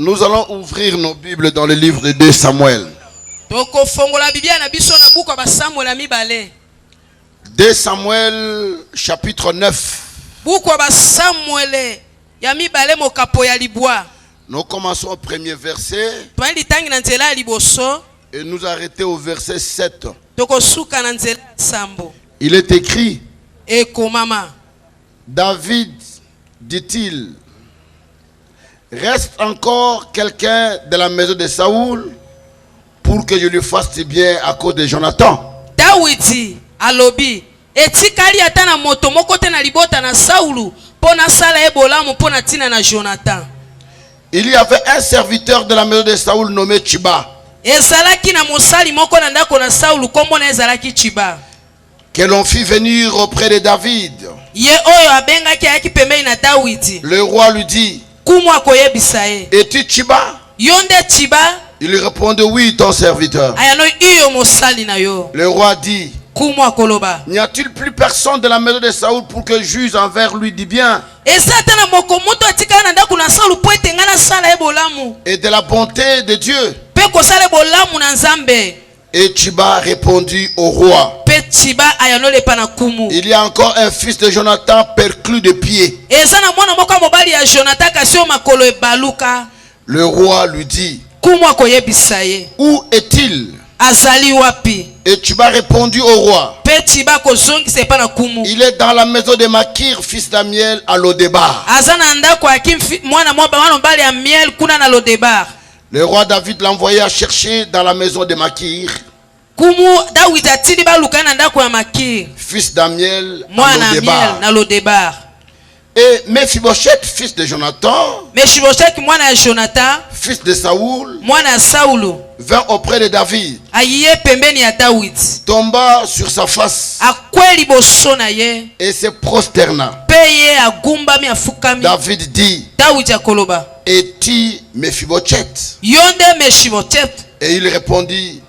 Nous allons ouvrir nos Bibles dans le livre de 2 Samuel. 2 Samuel chapitre 9. Nous commençons au premier verset et nous arrêtons au verset 7. Il est écrit: David, dit-il, reste encore quelqu'un de la maison de Saoul pour que je lui fasse du bien à cause de Jonathan. Dawidi alobi etikali atana moto moko te na libota na Saulu pona sala ebolamu pona tina na Jonathan. Il y avait un serviteur de la maison de Saoul nommé Chiba, ezalaki na mosali moko na ndako na Saulu kombo na ezalaki Chiba, que l'on fit venir auprès de David. ye oyo abengaki ayaki pembeni na Dawidi. Le roi lui dit: Kumu akoyebisa ye, es-tu Chiba? yonde Chiba? Il lui répondit: oui, ton serviteur. Ayano iyo mosali na yo. Le roi dit: Kumu akoloba, n'y a-t-il plus personne de la maison de Saoul pour que juge envers lui du bien ezatana moko moto atikana na ndako na Saulu po etengana sala ebolamu et de la bonté de Dieu? pe kosala ebolamu na Nzambe. Et Chiba répondit au roi: Pe Chiba ayano lepa na kumu. il y a encore un fils de Jonathan perclus de pied. Ezana mwana moko mobali ya Jonathan kasio makolo ebaluka. Le roi lui dit: Kumu akoyebisa ye, où est-il? azali wapi? Et Chiba répondit au roi: Pe Chiba kozongisa epa na kumu, il est dans la maison de Makir, fils d'Amiel, à Lodebar. azana ndako akim mwana mobali ya Miel kuna na Lodebar. Le roi David l'envoya chercher dans la maison de Makir, Kumu Dawidi atili baluka na ndako ya Makir, fils d'Amiel, à mwana Miel Lodebar. na Lodebar. Et Mephibosheth, fils de Jonathan, Meshibosheth mwana ya Jonathan, fils de Saoul, mwana ya Saulu, vint auprès de David, ayiye pembeni ya Dawidi, tomba sur sa face akweli boso na ye, et se prosterna. pe ye agumbami afukami. David dit: Dawidi akoloba, es-tu Mephibosheth? yonde Meshibosheth? Et il répondit: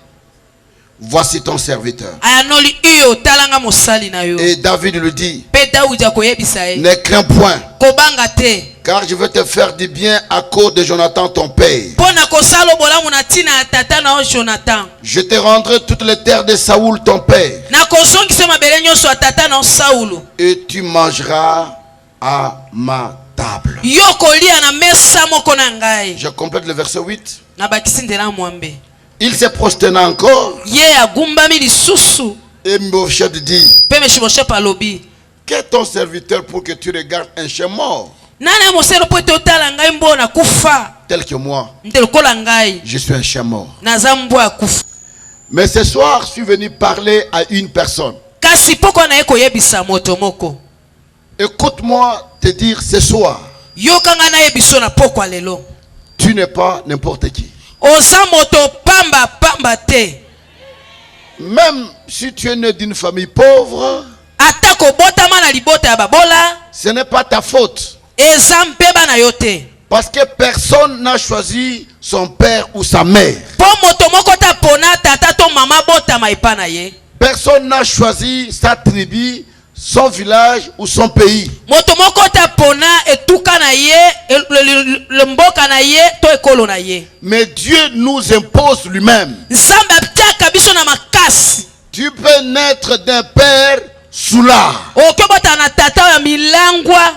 voici ton serviteur. Ayanoli iyo talanga mosali na yo. Et David lui dit: Pe Dawidi akoyebisa ye, ne crains point, kobanga te, car je veux te faire du bien à cause de Jonathan ton père. pona kosala bolamu na tina ya tata na o Jonathan. Je te rendrai toutes les terres de Saoul ton père, Na kozongisa mabele nyonso ya tata na o Saulu. et tu mangeras à ma table. Yo kolia na mesa moko na ngai. Je complète le verset 8. Na bakisi ndela mwambe. Il se prosterna encore, Ye agumbami lisusu. et Mephibosheth dit: Pe Meshibosheth alobi, qu'est ton serviteur pour que tu regardes un chien mort nani amoselo po ete otala ngai mbona kufa? tel que moi? Nte lokola ngai Je suis un chien mort. naza mbwa ya kufa. Mais ce soir, je suis venu parler à une personne. Kasi poko na ye koyebisa moto moko. Écoute-moi te dire ce soir, Yokanga na ye biso na poko lelo. tu n'es pas n'importe qui. Oza moto pamba pamba te. Même si tu es né d'une famille pauvre, Atako botama na libota ya babola, ce n'est pas ta faute. eza mpeba na yo te. Parce que personne n'a choisi son père ou sa mère. Po moto moko ta pona tata to mama botama epa na ye. Personne n'a choisi sa tribu, son village ou son pays. Moto moko ta pona etuka na ye, le mboka na ye to ekolo na ye. Mais Dieu nous impose lui-même. Nzambe atiaka biso na makasi. Tu peux naître d'un père soulard. Okobota na tata ya milangwa.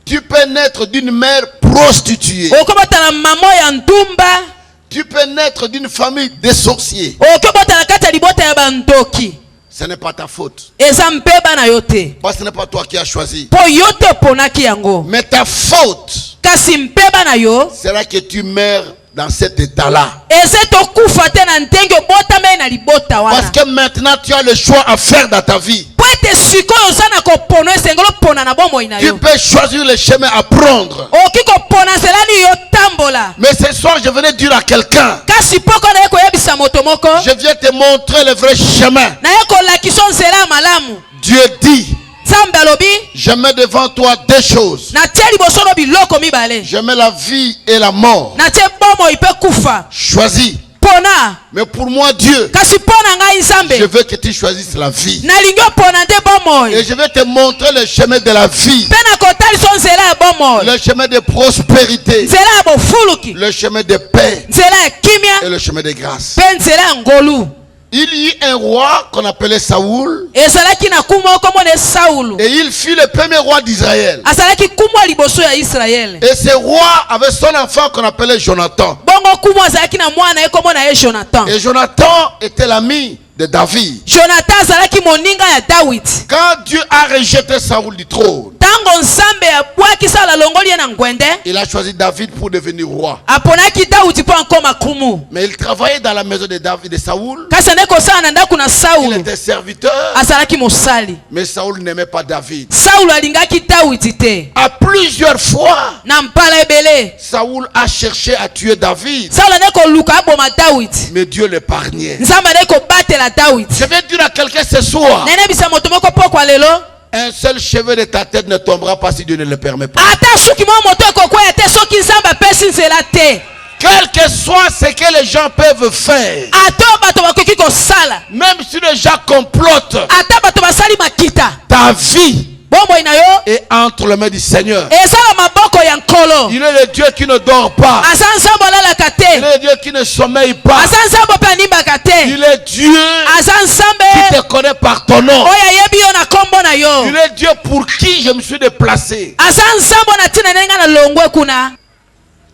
Tu peux naître d'une mère prostituée. Okobota na mama ya ndumba. Tu peux naître d'une famille de sorciers. Okobota na kata libota ya bandoki. Ce n'est pas ta faute. Eza mpeba na yo te. Parce que ce n'est pas toi qui as choisi. Po yo te ponaki yango. Mais ta faute Kasi mpeba na yo sera que tu meurs dans cet état-là. eze tokufa te na ndenge obotama na libota wana. Parce que maintenant tu as le choix à faire dans ta vie. Po ete sikoyo oza na kopona esengelo pona na bomoi na Tu yo. peux choisir le chemin à prendre. Oki kopona nzela ni yo tambola. Mais ce soir, je venais dire à quelqu'un, Kasi poko na ye koyebisa moto moko. je viens te montrer le vrai chemin. Na ye kolakisa nzela ya malamu. Dieu dit, Nzambe alobi, je mets devant toi deux choses. na tie liboso no biloko mibale. Je mets la vie et la mort. Na tie bomoi pe kufa. Choisis. Po pona. Mais pour moi, Dieu, Kasi pona ngai nzambe. je veux que tu choisisses la vie. Nalingi pona nde bomoy. Et je vais te montrer le chemin de la vie. Pena kotali son nzela ya bomoy. Le chemin de prospérité. Nzela ya bofuluki. Le chemin de paix. Nzela ya kimia. Et le chemin de grâce. Pe nzela ya ngolu. Il y eut un roi qu'on appelait Saoul. Ezalaki na kumo komone Saulu. Et il fut le premier roi d'Israël. Azalaki kumo liboso ya Israël. Et ce roi avait son enfant qu'on appelait Jonathan. Bongo kumo azalaki na mwana ye komona ye Jonathan. Et Jonathan était l'ami de David. Jonathan azalaki moninga ya David. Quand Dieu a rejeté Saoul du trône, Tango nzambe abwakisa la longoli ye na ngwende. il a choisi David pour devenir roi. Aponaki David po ankoma kumu. Mais il travaillait dans la maison de David et Saoul. Kasi ande kosala na ndako na Il Saulu. était serviteur. Azalaki mosali. Mais Saoul n'aimait pas David. Saulu alingaki David te. À plusieurs fois, Na mpala ebele. Saoul a cherché à tuer David. Saulu ande koluka aboma David. Mais Dieu l'épargnait. Nzambe ande kobatela David. Je vais dire à quelqu'un ce soir, Nene bisa moto moko pokwa lelo. un seul cheveu de ta tête ne tombera pas si Dieu ne le permet pas. Ata suki mo moto ekokwea te soki nzambe apesi nzela te. Quel que soit ce que les gens peuvent faire, Ata bato bakoki kosala. même si les gens complotent, Ata bato basali makita. ta vie Bomoi na yo est entre les mains du Seigneur. ezala maboko ya nkolo. Il est le Dieu qui ne dort pas. Aza nzambe alalaka Il te. est le Dieu qui ne sommeille pas. Aza nzambe mpe animbaka te. Il est Dieu Aza qui nzambe te connaît par ton nom. oyo ayebi yo na kombo na yo. Il est Dieu pour qui je me suis déplacé. Aza nzambe na ntina ndenge na longwe kuna.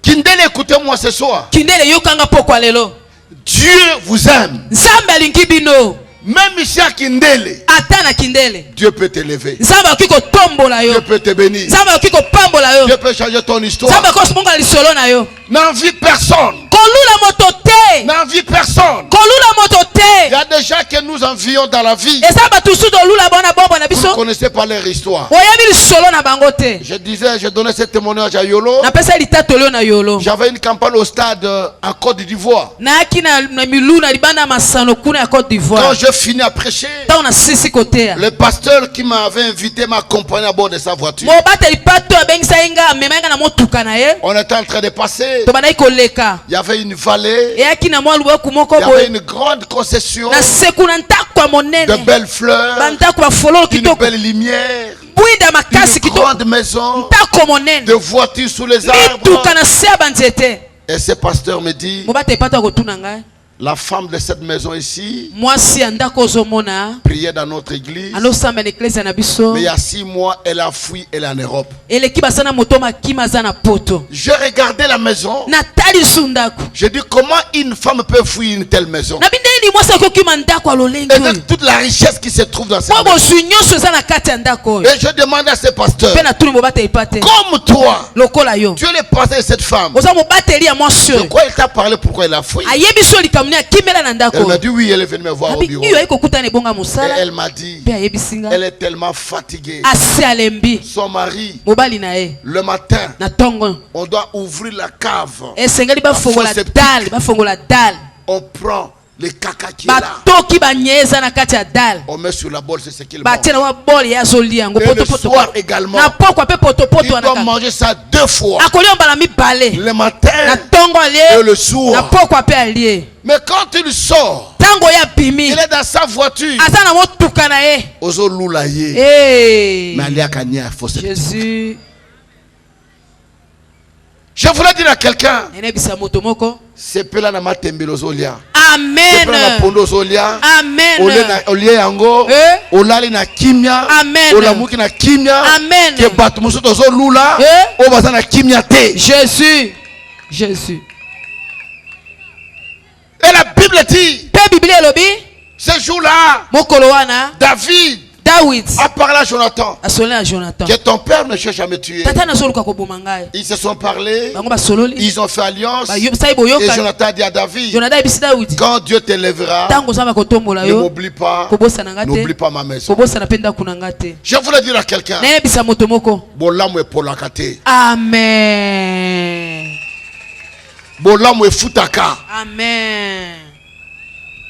Kindele, écoutez-moi ce soir. Kindele yokanga pokwa lelo. Dieu vous aime. Nzambe alingi bino. Même ici à Kindele, Ata na kindele. Dieu peut t'élever. Nzambe akoki kotombola yo. Dieu peut te bénir. Nzambe akoki kopambola yo. Dieu peut changer ton histoire. Nzambe akoki komongola lisolo na yo. N'envie personne. Kolula moto te. N'envie personne. Kolula moto Il y te. a des gens que nous envions dans la vie. Eza bato su dolula bona bombo na Vous ne biso. connaissez pas leur histoire. Oyebi lisolo na bango te. Je donnais ce témoignage à Yolo. Napesa litatoli na yolo. J'avais une campagne au stade en Côte d'Ivoire. Nayaki na milu na libanda masano kuna ya Côte Quand d'Ivoire. je finis à prêcher, Tango na sisi kotea. le pasteur qui m'avait invité m'accompagnait à bord de sa voiture. Mobateli pato abengisa inga amemanga na motuka na ye. On était en train de passer. Tobandaki koleka. Il y avait une vallée. Eyaki na mwa lubwaku moko Il y avait boye. une grande concession. Na seku na ndako ya De monene. belles fleurs. Bandako bafololo Une kitoko. belle lumière. Bwida makasi Une kitoko. grande maison. Ndako monene. De voitures sous les arbres. Mituka na se ya banzete. Et ce pasteur me dit, Mobateli pato akotuna ngai. la femme de cette maison ici Mwasi ya ndako ozomona. priait dans notre église. Alosamba na eklezia na biso. Mais il y a 6 mois, elle a fui, elle est en Europe. Eleki basana moto makima aza na poto. Je regardais la maison. Natali su ndako. Je dis, comment une femme peut fuir une telle maison? Na bindeli mwasi akokima ndako ya lolenge Et oyo. avec toute la richesse qui se trouve dans cette Mwa maison. bozwi nyonso eza na kati ya ndako oyo. Et je demande à ce pasteur, Mpe na tuni mobateli pa te. comme toi, Lokola yo. tu es le pasteur de cette femme. Oza mobateli ya mwasi De oyo. quoi elle t'a parlé? Pourquoi elle a fui? Ayebi so likamuni akimela na ndako Elle m'a oyo. dit oui, elle est venue me voir au Abi bureau. iyo ayi kokutana ebonga Et mosala. elle m'a dit, Mpe ayebisi nga. elle est tellement fatiguée. Asi alembi. Son mari, Mobali na ye. le matin, Na ntongo. on doit ouvrir la cave. Esengeli bafongola Fosse dale. Bafongola dale. On prend le caca qui est là. Batoki banyeye eza na kati ya dale. On met sur la bolle, c'est ce qu'il mange. Batie na wa bole ye azolia yango Et le potopoto. soir également, Na pokwa mpe il potopoto doit wana kaka. manger ça 2 fois. Akolia mbala mibale. Le Na matin ntongo et alie. le Na soir. pokwa mpe alie. Mais quand il sort, Tango ya bimi. il est dans sa voiture. Aza na motuka na ye. Ozo lula ye. Hey. Mais alia kanya fausse. Jésus. Je voulais dire à quelqu'un, Enebisa moto moko. c'est pela na matembe ozolia. Amen. C'est pela na pondo ozolia. Amen. Olie yango. Eh? Olali na kimia. Amen. Olamuki na kimia. Amen. Que batu musuto ozolula. Eh? Obaza na kimia te. Jésus. Jésus. Et la Bible dit, Pe Biblia elobi. ce jour-là, Mokolo wana. David David. a parlé à Jonathan. Asolé à Jonathan. Que ton père ne cherche à me tuer. Tata na soluka koboma ngai. Ils se sont parlé. Bango basololi. Ils ont fait alliance. Ba yobisa Et boyoka. Jonathan dit à David, Jonathan ebisi David. quand Dieu t'élèvera, Tango samba kotombola ne yo. m'oublie pas. Kobosana nga te. N'oublie pas ma maison. Kobosana penda kuna nga te. Je voulais dire à quelqu'un, Na yebisa moto moko. Bolamu e polakate. Amen. Bolamu e futaka. Amen.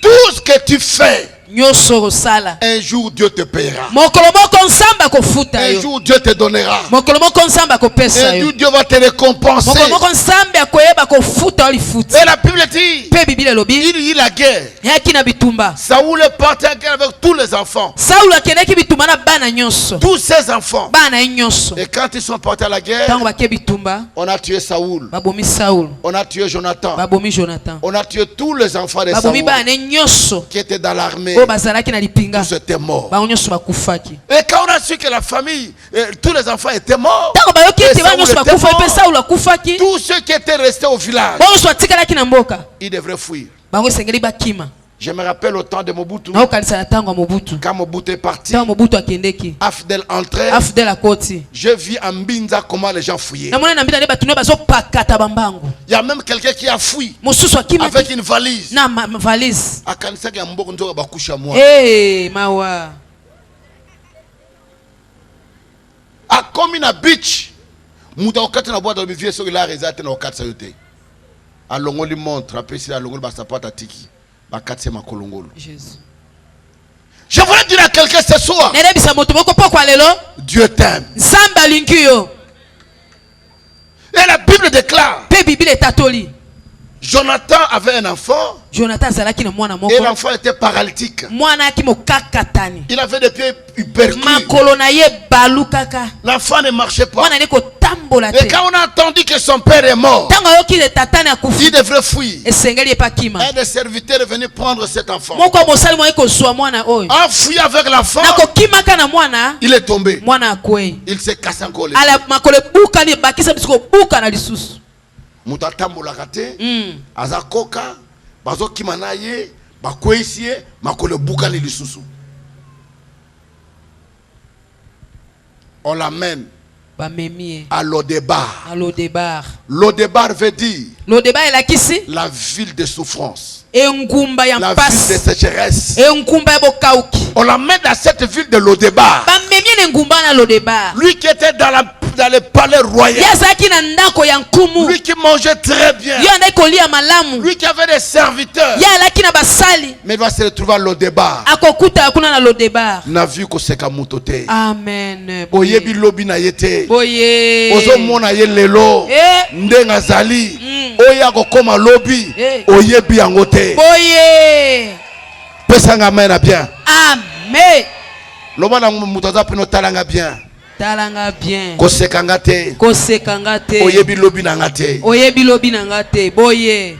Tout ce que tu fais nyonso osala un jour Dieu te payera. mokolo moko nzambe akofuta Un yo jour Dieu te donnera. mokolo moko nzambe akopesa Un yo jour Dieu va te récompenser. mokolo moko nzambe akoyeba kofuta olifuta Et la Bible dit, mpe biblia elobi il y a la guerre. eyaki na bitumba Saoul est parti en guerre avec tous les enfants. saulo akendaki bitumba na bana nyonso Tous ses enfants. bana ye nyonso Et quand ils sont partis à la guerre, ntango bake bitumba on a tué Saoul. babomi saulo On a tué Jonathan. babomi jonathan On a tué tous les enfants de babomi Saoul bana ye nyonso qui étaient dans l'armée. oyo bazalaki na lipinga Tous étaient morts. bango nyonso bakufaki Et quand on a su que la famille, tous les enfants étaient morts, ntango bayoki et ete bana nyonso Saoul était bakufaki mpe mort, saulo akufaki tous ceux qui étaient restés au village, bango nyonso batikalaki na mboka ils devraient fuir. bango esengeli bakima Je me rappelle au temps de Mobutu, naokanisa na ntango ya mobutu quand Mobutu est parti, ntango mobutu akendeki Afdel entrait, afudel akoti je vis en Binza comment les gens fouillaient. namoni na mbita nde bato nde bazopakata bambangu Il y a même quelqu'un qui a fui mosusu avec akimaki une valise. na valise Akanisaki ya mboko nzoka bakusha moi. mawa Akomi na beach. Muta okati na boîte de vie so il a réservé na okati sa yote. Alongoli montre, apesi alongoli ba sapata tiki. Ba katse makolongolo. Jésus. Je voulais dire à quelqu'un ce soir, nerebisa moto moko pokwa lelo Dieu t'aime. nzambe alingi yo Et la Bible déclare, mpe biblia etatoli Jonathan avait un enfant jonathan azalaki na mwana et moko l'enfant était paralytique. mwana ayaki mokakatani Il avait des pieds hypercuits. makolo na ye balu kaka L'enfant ne marchait pas. mwana ali kotambola Et te quand on a entendu que son père est mort, ntango ayoki tatani il akufi devrait fuir. esengeli ye pakima Un des serviteurs est venu prendre cet enfant. moko ya mosali moko kozwa mwana oyo En fuyant avec l'enfant, nakokimaka na mwana il est tombé. mwana akwei Il s'est cassé encore les ala makolo ebukani ebakisa biso kobuka na lisusu moto atambolaka te aza koka bazokima na ye bakweyisi ye makolo ebukani lisusu. On l'amène bamemi ye à Lodebar. na lodebar Lodebar veut dire lodebar elakisi la ville de souffrance, engumba ya la ville de mpasi sécheresse. engumba ya bokauki On l'amène à cette ville de Lodebar. bamemi ye na engumba na lodebar Lui qui était dans le palais ye royal, azalaki na ndako ya nkumu lui qui mangeait très bien, ye andaki kolia malamu lui qui avait des serviteurs, ye alaki na basali mais il va se retrouver à Lodebar. akokutaka kuna na lodebar Na vu koseka moto te. amen Oyebi lobi na ye te. boye Ozomona ye lelo ndenge azali oyo akokoma lobi oyebi yango te. boye Pesanga main na bien. amen Loba na moto aza pino talanga bien. talanga bien Kosekanga te. kosekanga te Oyebi lobi na nga te. oyebi lobi na nga te boye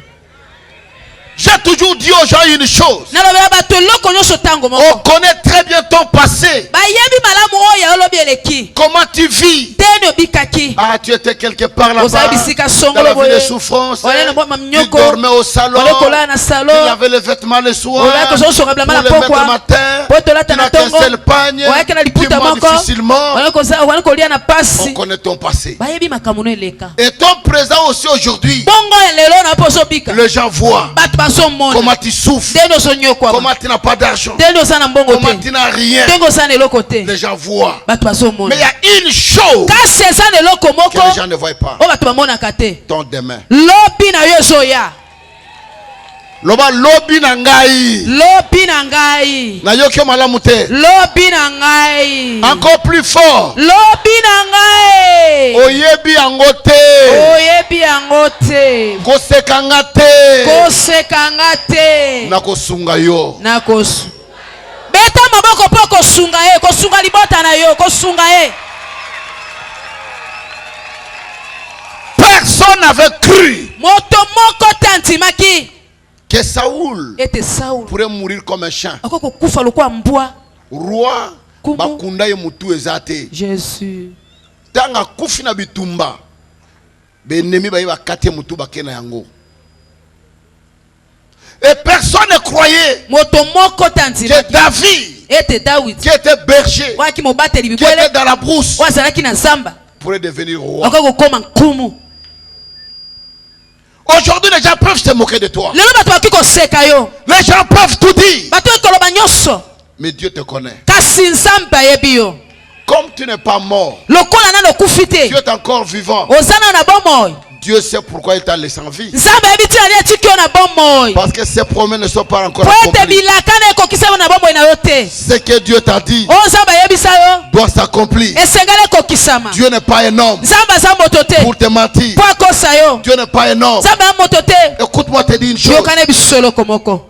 J'ai toujours dit aux gens une chose. nalobela bato eloko nyonso ntango On moko connaît très bien ton passé. bayebi malamu oyo olobi eleki Comment tu vis? teni obikaki Ah, tu étais quelque part là-bas. ozala bisika Dans songolo la vie de boye souffrance. olala na Tu maminyoko dormais au salon. ole kolala na Tu salon lavais les vêtements le soir. olala kozosonga bilamba na Pour les mettre le pokwa matin. po tolata Tu na n'as qu'un ntongo seul pagne. oyaki na Tu liputa manges moko difficilement. wana kolia na On pasi connaît ton passé. bayebi makambo no eleka Et ton présent aussi aujourd'hui. bongo ya lelo na mpo ozobika Les gens voient bato bazomona comment tu souffres. ndenge ozonyokwama Comment tu n'as pas d'argent. ndenge oza na mbongo Comment te tu n'as rien. ndenge oza na eloko te Les gens voient. bato Mais bazomona il y a une chose kasi eza na eloko que moko les gens ne voient pas. oyo bato bamonaka te Ton demain. lobi na yo ezoya Loba lobi na ngai. lobi na ngai Na yoki malamu te. lobi na ngai Encore plus fort. lobi na ngai Oyebi yango te. oyebi yango te Kosekanga te. kosekanga te Na kosunga yo. nakosu beta maboko mpo kosunga ye kosunga libota na yo kosunga ye Personne n'avait cru moto moko te antimaki que Saoul ete saulo pourrait mourir comme un chien. akoki kokufa lokola mbwa Roi Kumu. bakunda ye mutu eza te. jésus Tanga akufi na bitumba. Benemi baye bakati ye mutu bakena yango. Et personne ne croyait moto moko te que antimaki David, ete dawidi qui était berger, waki mobateli qui était bibwele dans la brousse, oyo azalaki na zamba pourrait devenir roi. akoki kokoma nkumu Aujourd'hui, les gens peuvent se moquer de toi. lelo bato bakoki koseka yo Les gens peuvent tout dire. bato oyo koloba nyonso Mais Dieu te connaît. kasi nzambe ayebi yo Comme tu n'es pas mort, lokola na lokufite tu es encore vivant. ozana na bomoi Dieu sait pourquoi il t'a laissé en vie. nzambe yebi tina atiki yo na bomoi Parce que ces promesses ne sont pas encore po ete accomplies. bilaka na ekokisa yo na bomoi na yo te Ce que Dieu t'a dit oyo nzambe ayebisa yo doit s'accomplir. esengeli ekokisama Dieu n'est pas un homme nzambe aza moto te pour te mentir. po akosa yo Dieu n'est pas un homme. nzambe aza moto te Écoute-moi te dire une chose. yokana biso eloko moko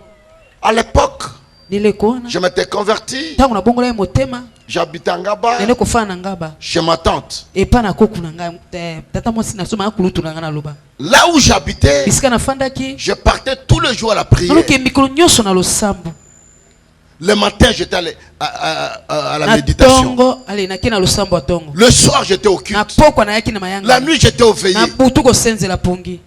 À l'époque, lileko wana je m'étais converti. ntango nabongola ye motema J'habitais en Ngaba nende kofana na ngaba chez ma tante. epa na koku na ngai tata mwasi na so maya kulutu na ngai naloba Là où j'habitais, bisika nafandaki je partais tous les jours à la prière. naluki mikolo nyonso na losambo Le matin, j'étais à la na méditation. tongo ale naki na losambo ya tongo Le soir, j'étais au na culte. pokwa nayaki na La mayanga nuit, j'étais au veillé. na butu kosenzela pongi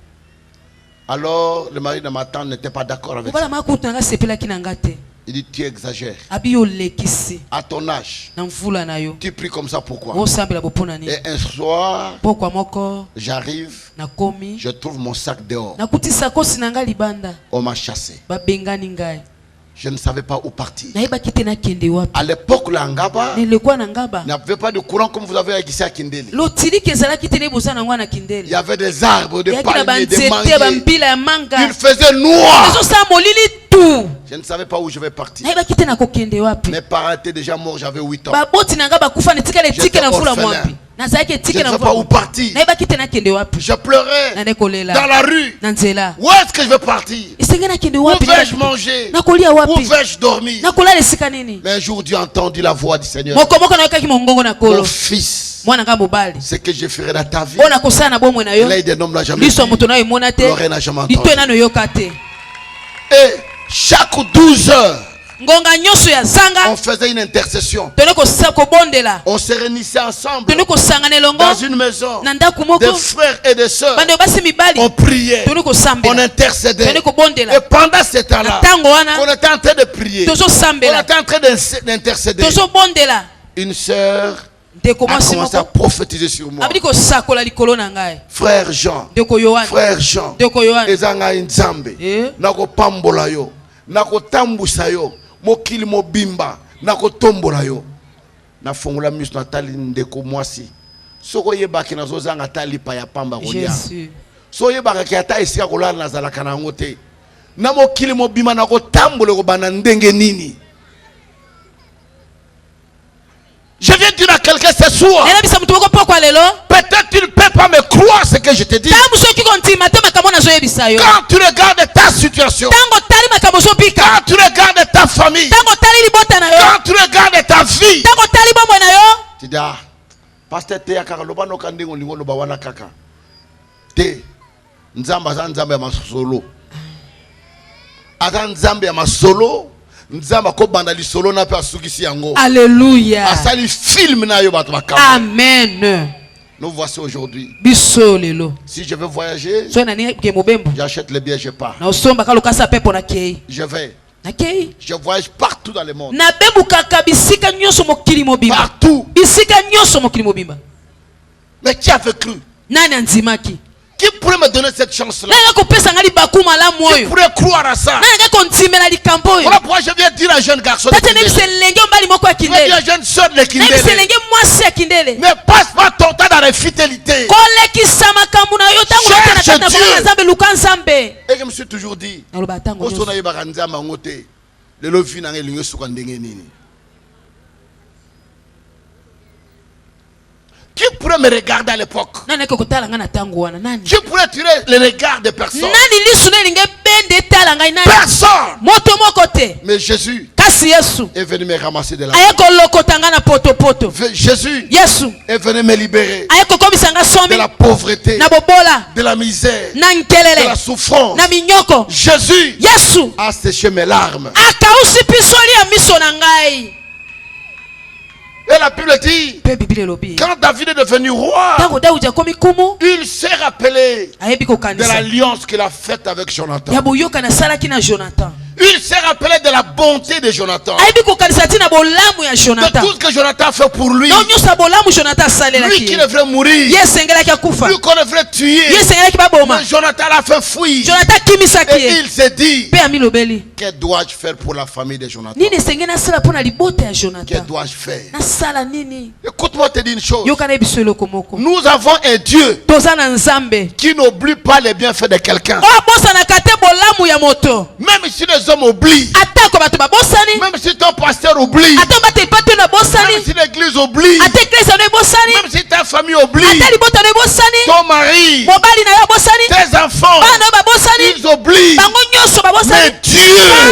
Alors, le mari de ma tante n'était pas d'accord avec obala ça. maya kutu na ngai asepelaki na ngai te Il dit, tu exagères. abi yo olekisi À ton âge, na mvula na yo tu pries comme ça, pourquoi? osambela bopona nini Et un soir, pokwa moko j'arrive, nakomi je trouve mon sac dehors. nakuti sakosi na ngai libanda On m'a chassé. babengani ngai Je ne savais pas où partir. nayebaki te nakende wapi À l'époque, la Ngaba nelekwa na ngaba n'avait pas de courant comme vous avez ici à Kindeli. lotiliki ezalaki te neboza na ngwa na Il kindeli y avait des arbres, des yaki na palmiers, des banzete manguiers. bambila ya manga Il faisait noir. ezosala molili tu Je ne savais pas où je vais partir. nayebaki te nakokende wapi Mes parents étaient déjà morts, j'avais 8 ans. baboti na ngai bakufa na etikala etike na mvula orphelin. mwapi nazalaki Je etike ne na savais mvula pas où mwapi partir. nayebaki te nakende wapi Je pleurais nande kolela dans la rue. na nzela Où est-ce que je vais partir? esenge nakende Où wapi vais-je manger? nakolia Où wapi vais-je dormir? nakolala esika nini Mais un jour, Dieu a entendu la voix du Seigneur. moko moko nayokaki mongongo na Mon kolo fils, mwana ngai mobali ce que je ferai dans ta vie, oyo nakosala na bomoi na yo l'œil d'un homme n'a jamais liso ya vu. moto nayo emona te L'oreille n'a jamais lito entendu. enano yoka te Et chaque 12 heures, ngonga nyonso ya zanga on faisait une intercession. tone kobondela On se réunissait ensemble tone kosangana elongo dans une maison. na ndako Des moko frères et des sœurs. bando basi mibali On priait. tone On kosambela intercédait. tone Et kobondela pendant ce na temps-là, ntango on wana était en train de prier. On tozosambela était en train d'intercéder. tozobondela Une sœur ndeko a mwasi commencé à moko prophétiser sur moi. abidi kosakola likolo na ngai Frère Jean, ndeko yohane frère Jean, ndeko yohane ezanga nzambe Eh? nakopambola yo nakotambusa yo mokili mobimba nakotombola yo nafongola miso natali ndeko mwasi soko oyebaki nazozanga ata lipa ya pamba kolia jésus so oyebakaki ata esika kolala nazalaka na yango te na mokili mobimba nakotambola kobanda ndenge nini. Je viens dire à quelqu'un ce soir, nayebisa moto moko pokwa lelo peut-être tu ne peux pas me croire ce que je te dis. ntango soki kontima te makambo nazoyebisa yo Quand tu regardes ta situation, ntango tali makambo ozobika quand tu regardes ta famille, ntango tali libota na yo quand tu regardes ta vie, ntango tali bomoi na yo tu dis, ah, pasteur te ya kaka loba noka ndenge olingo loba wana kaka te nzambe aza nzambe ya masolo aza nzambe ya masolo nzambe akobanda lisolo na mpe asukisi yango alleluya asali film na yo bato bakamba. amen Nous voici aujourd'hui. biso lelo Si je veux voyager, soki nani ke mobembo j'achète les billets, je pars. na osombaka lokasa mpe mpo nakei Je vais. nakei Je voyage partout dans le monde. nabebukaka bisika nyonso mokili mobimba Partout. bisika nyonso mokili mobimba Mais qui avait cru? nani andimaki Qui pourrait me donner cette chance-là? nani akopesa ngai libaku malamu Qui oyo pourrait croire à ça? nani akondimela likambo oyo Voilà pourquoi je viens dire à un jeune garçon de tata Kindele. nayebisa elenge mobali moko ya Je viens dire kindele à une jeune soeur de nayebisa Kindele. elenge mwasi ya kindele Ne passe pas ton temps dans les fidélités. kolekisa makambo na yo ntango Cherche ata na kati na Dieu. bongo na nzambe luka nzambe Et je me suis toujours dit, naloba ntango oso nyonso nayebaka nzambe yango te lelo vi na ngai elingi esuka ndenge nini. Qui pourrait me regarder à l'époque? nani ayeke kotala ngai na ntango wana nani Qui pourrait tirer le regard des personnes? nani lisu na elingi ebende etala ngai nani Personne. moto moko te Mais Jésus kasi yesu est venu me ramasser de la aye kolokota ngai na potopoto Jésus yesu est venu me libérer aye kokomisa ngai de somi la pauvreté, na bobola de la misère, na de nkelele la souffrance. na minyoko Jésus yesu a séché mes larmes. akausi pisoli ya miso na ngai Et la Bible dit, mpe bibili elobi quand David est devenu roi, ntango dawudi akomi kumu il s'est rappelé ayebi de kokanisa l'alliance qu'il a faite avec Jonathan. ya boyokani asalaki na jonathan Il s'est rappelé de la bonté de Jonathan. aibi kokanisa tina bolamu ya De Jonathan. tout ce que Jonathan a fait pour lui. Donc nyonso bolamu Jonathan asalelaki. Lui qui devrait mourir. Ye sengelaki akufa. Lui qu'on devrait tuer. Ye sengelaki baboma. Mais Jonathan l'a fait fuir. Jonathan kimisaki Et ye. il s'est dit, Pe amilobeli. que dois-je faire pour la famille de Jonathan? Nini sengeli nasala mpona libota ya Que Jonathan? dois-je faire? Nasala nini? Écoute-moi te dire une chose. Yokana biso eloko moko. Nous avons un Dieu Toza na Nzambe. qui n'oublie pas les bienfaits de quelqu'un. Oyo abosanaka te bolamu ya moto. Même si les hommes oublient, Atako bato babosani. même si ton pasteur oublie, Ata bato epate na même bosani. si l'église oublie, Ata eklesa no ebosani. même si ta famille oublie, Ata libota no ebosani. ton mari, Mobali na yo abosani. tes enfants, Bana no babosani. ils oublient. Bango nyonso babosani. Mais Dieu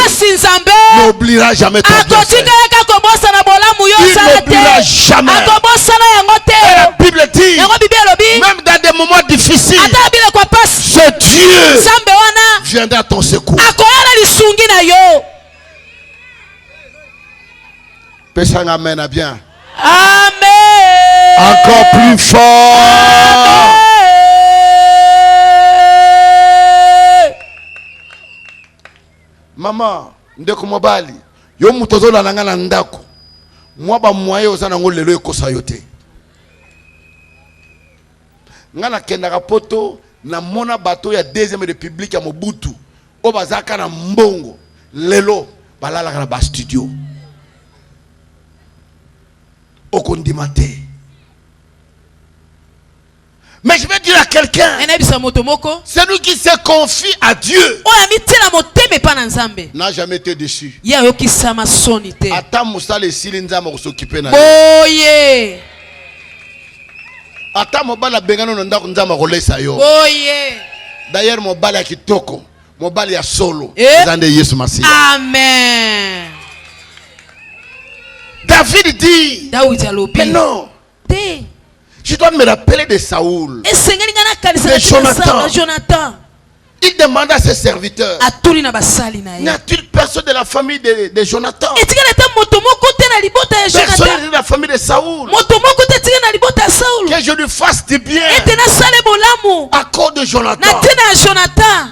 Kasi Nzambe n'oubliera jamais ton bienfait. akotikaka kobosana bolamu yo Il osala n'oubliera te. jamais. Akobosana yango Et la te. Bible dit, Yango Bible elobi. même dans des moments difficiles, Ata bila kwa pasi. ce Dieu Nzambe wana viendra à ton secours. akoyala lisungi na yo. Pesa amen à bien. Amen. Encore plus fort. Maman, ndeko mobali, yo mutozo la nanga na ndako. Mwa ba mwaye ozana ngo lelo ekosa yo te. Ngana kenda kapoto na mona bato ya deuxième république ya Mobutu. O bazaka na mbongo. Lelo balala kana ba studio. Okondimate. Mais je vais dire à quelqu'un, Enabisa moto moko. celui qui se confie à Dieu Oya mitela moteme pa na Nzambe. n'a jamais été déçu. Ya yokisama soni te. Ata musala esili nzamba s'occuper na. Boye. Ata mobala bengano na ndako nzamba kolesa yo. Boye. D'ailleurs mobala ya kitoko, mobala ya solo. Eh? Zande Yesu Masiya. Amen. David dit, Daudi alobi. mais non, Te. je dois me rappeler de Saoul. Esengeli ngana kanisa De na Jonathan. Jonathan. Il demande à ses serviteurs, Atuli na basali na ye. n'y a-t-il personne de la famille de Jonathan? Etikala ta moto moko te na libota ya Personne Jonathan. de la famille de Saoul. Moto moko te tika na libota ya Saul. Que je lui fasse du bien Ete na sale bolamu. à cause de Na Jonathan. te na Jonathan.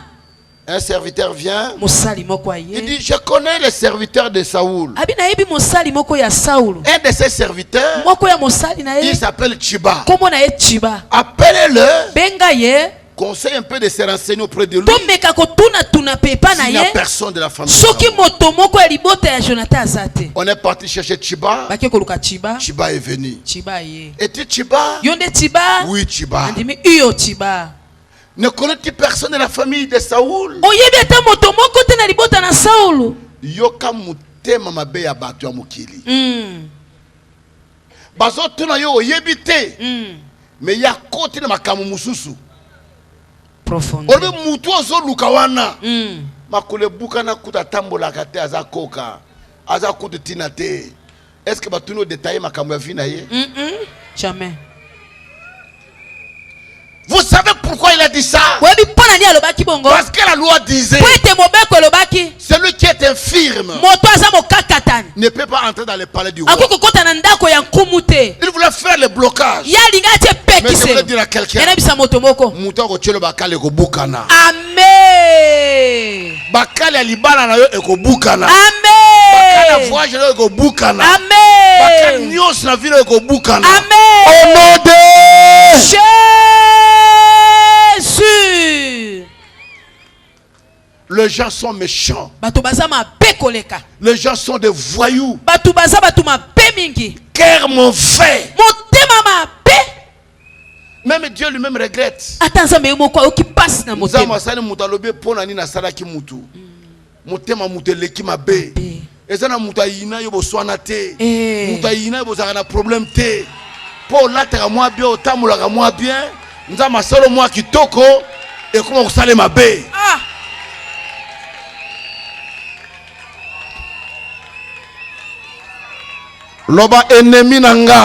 Un serviteur vient, Mosali moko il aye. dit, je connais les serviteurs de Saoul. Abi na yebi mosali moko ya Saul. Un de ses serviteurs, Moko ya mosali na ye. il s'appelle Chiba. Komo na ye Chiba. Appelez-le, Benga ye. conseille un peu de se renseigner auprès de lui. Tomeka kotuna tuna pepa na S'il n'y a ye. personne de la famille de Soki Saoul. moto moko ya libota ya Jonathan azate. On est parti chercher Chiba. Bake koluka Chiba. Chiba est venu. Chiba ye. Et tu Chiba? Yonde Chiba. Oui, Chiba. Andimi uyo Chiba. Ne connais-tu personne de la famille de Saoul? Oyebi ata moto moko te na libota na Saul. Yoka mutema mabe ya bato ya mokili. Bazo tuna yo oyebi te. Mais ya koti na makamu mususu. Profonde. Olbe mutu ozo luka wana. Makule buka na kuta tambola kate aza koka. Aza kuta tina te. Est-ce que batu no détailler makamu ya vie na ye? Jamais. Vous savez pourquoi il a dit ça? Oyebi pona ni alobaki bongo. Parce que la loi disait, Po ete mobeko elobaki. celui qui est infirme Moto aza mokakatani. ne peut pas entrer dans le palais du roi. Akoki kokota na ndako ya nkumu te. Il voulait faire le blocage. Ya linga ate Mais je voulais pekiselo. dire à quelqu'un, Enabisa moto moko. muta ko chelo bakale ko bukana. Amen. Bakale ya libala na yo eko bukana. Bakale ya Amen. voyage na yo eko bukana. Amen. Bakale nyos na ville eko bukana. Amen. Au nom de Jésus. les gens sont méchants. Bato baza mabe koleka. Les gens sont des voyous. Bato baza bato mabe mingi. Cœur mauvais. Motema mabe. Même Dieu lui-même regrette. Ata nzambe ye moko ayoki pasi na Nzambe motema. asali mutu alobi pona nini asalaki mutu. Motema mutu eleki mabe. Eza na mutu ayina yo boswana te. Mutu ayina yo bozaka na problème te. Po olataka mwa bien otambolaka mwa bien. Nzambe asala mwa kitoko ekoma kosala mabe. Ah. Loba ennemi nanga.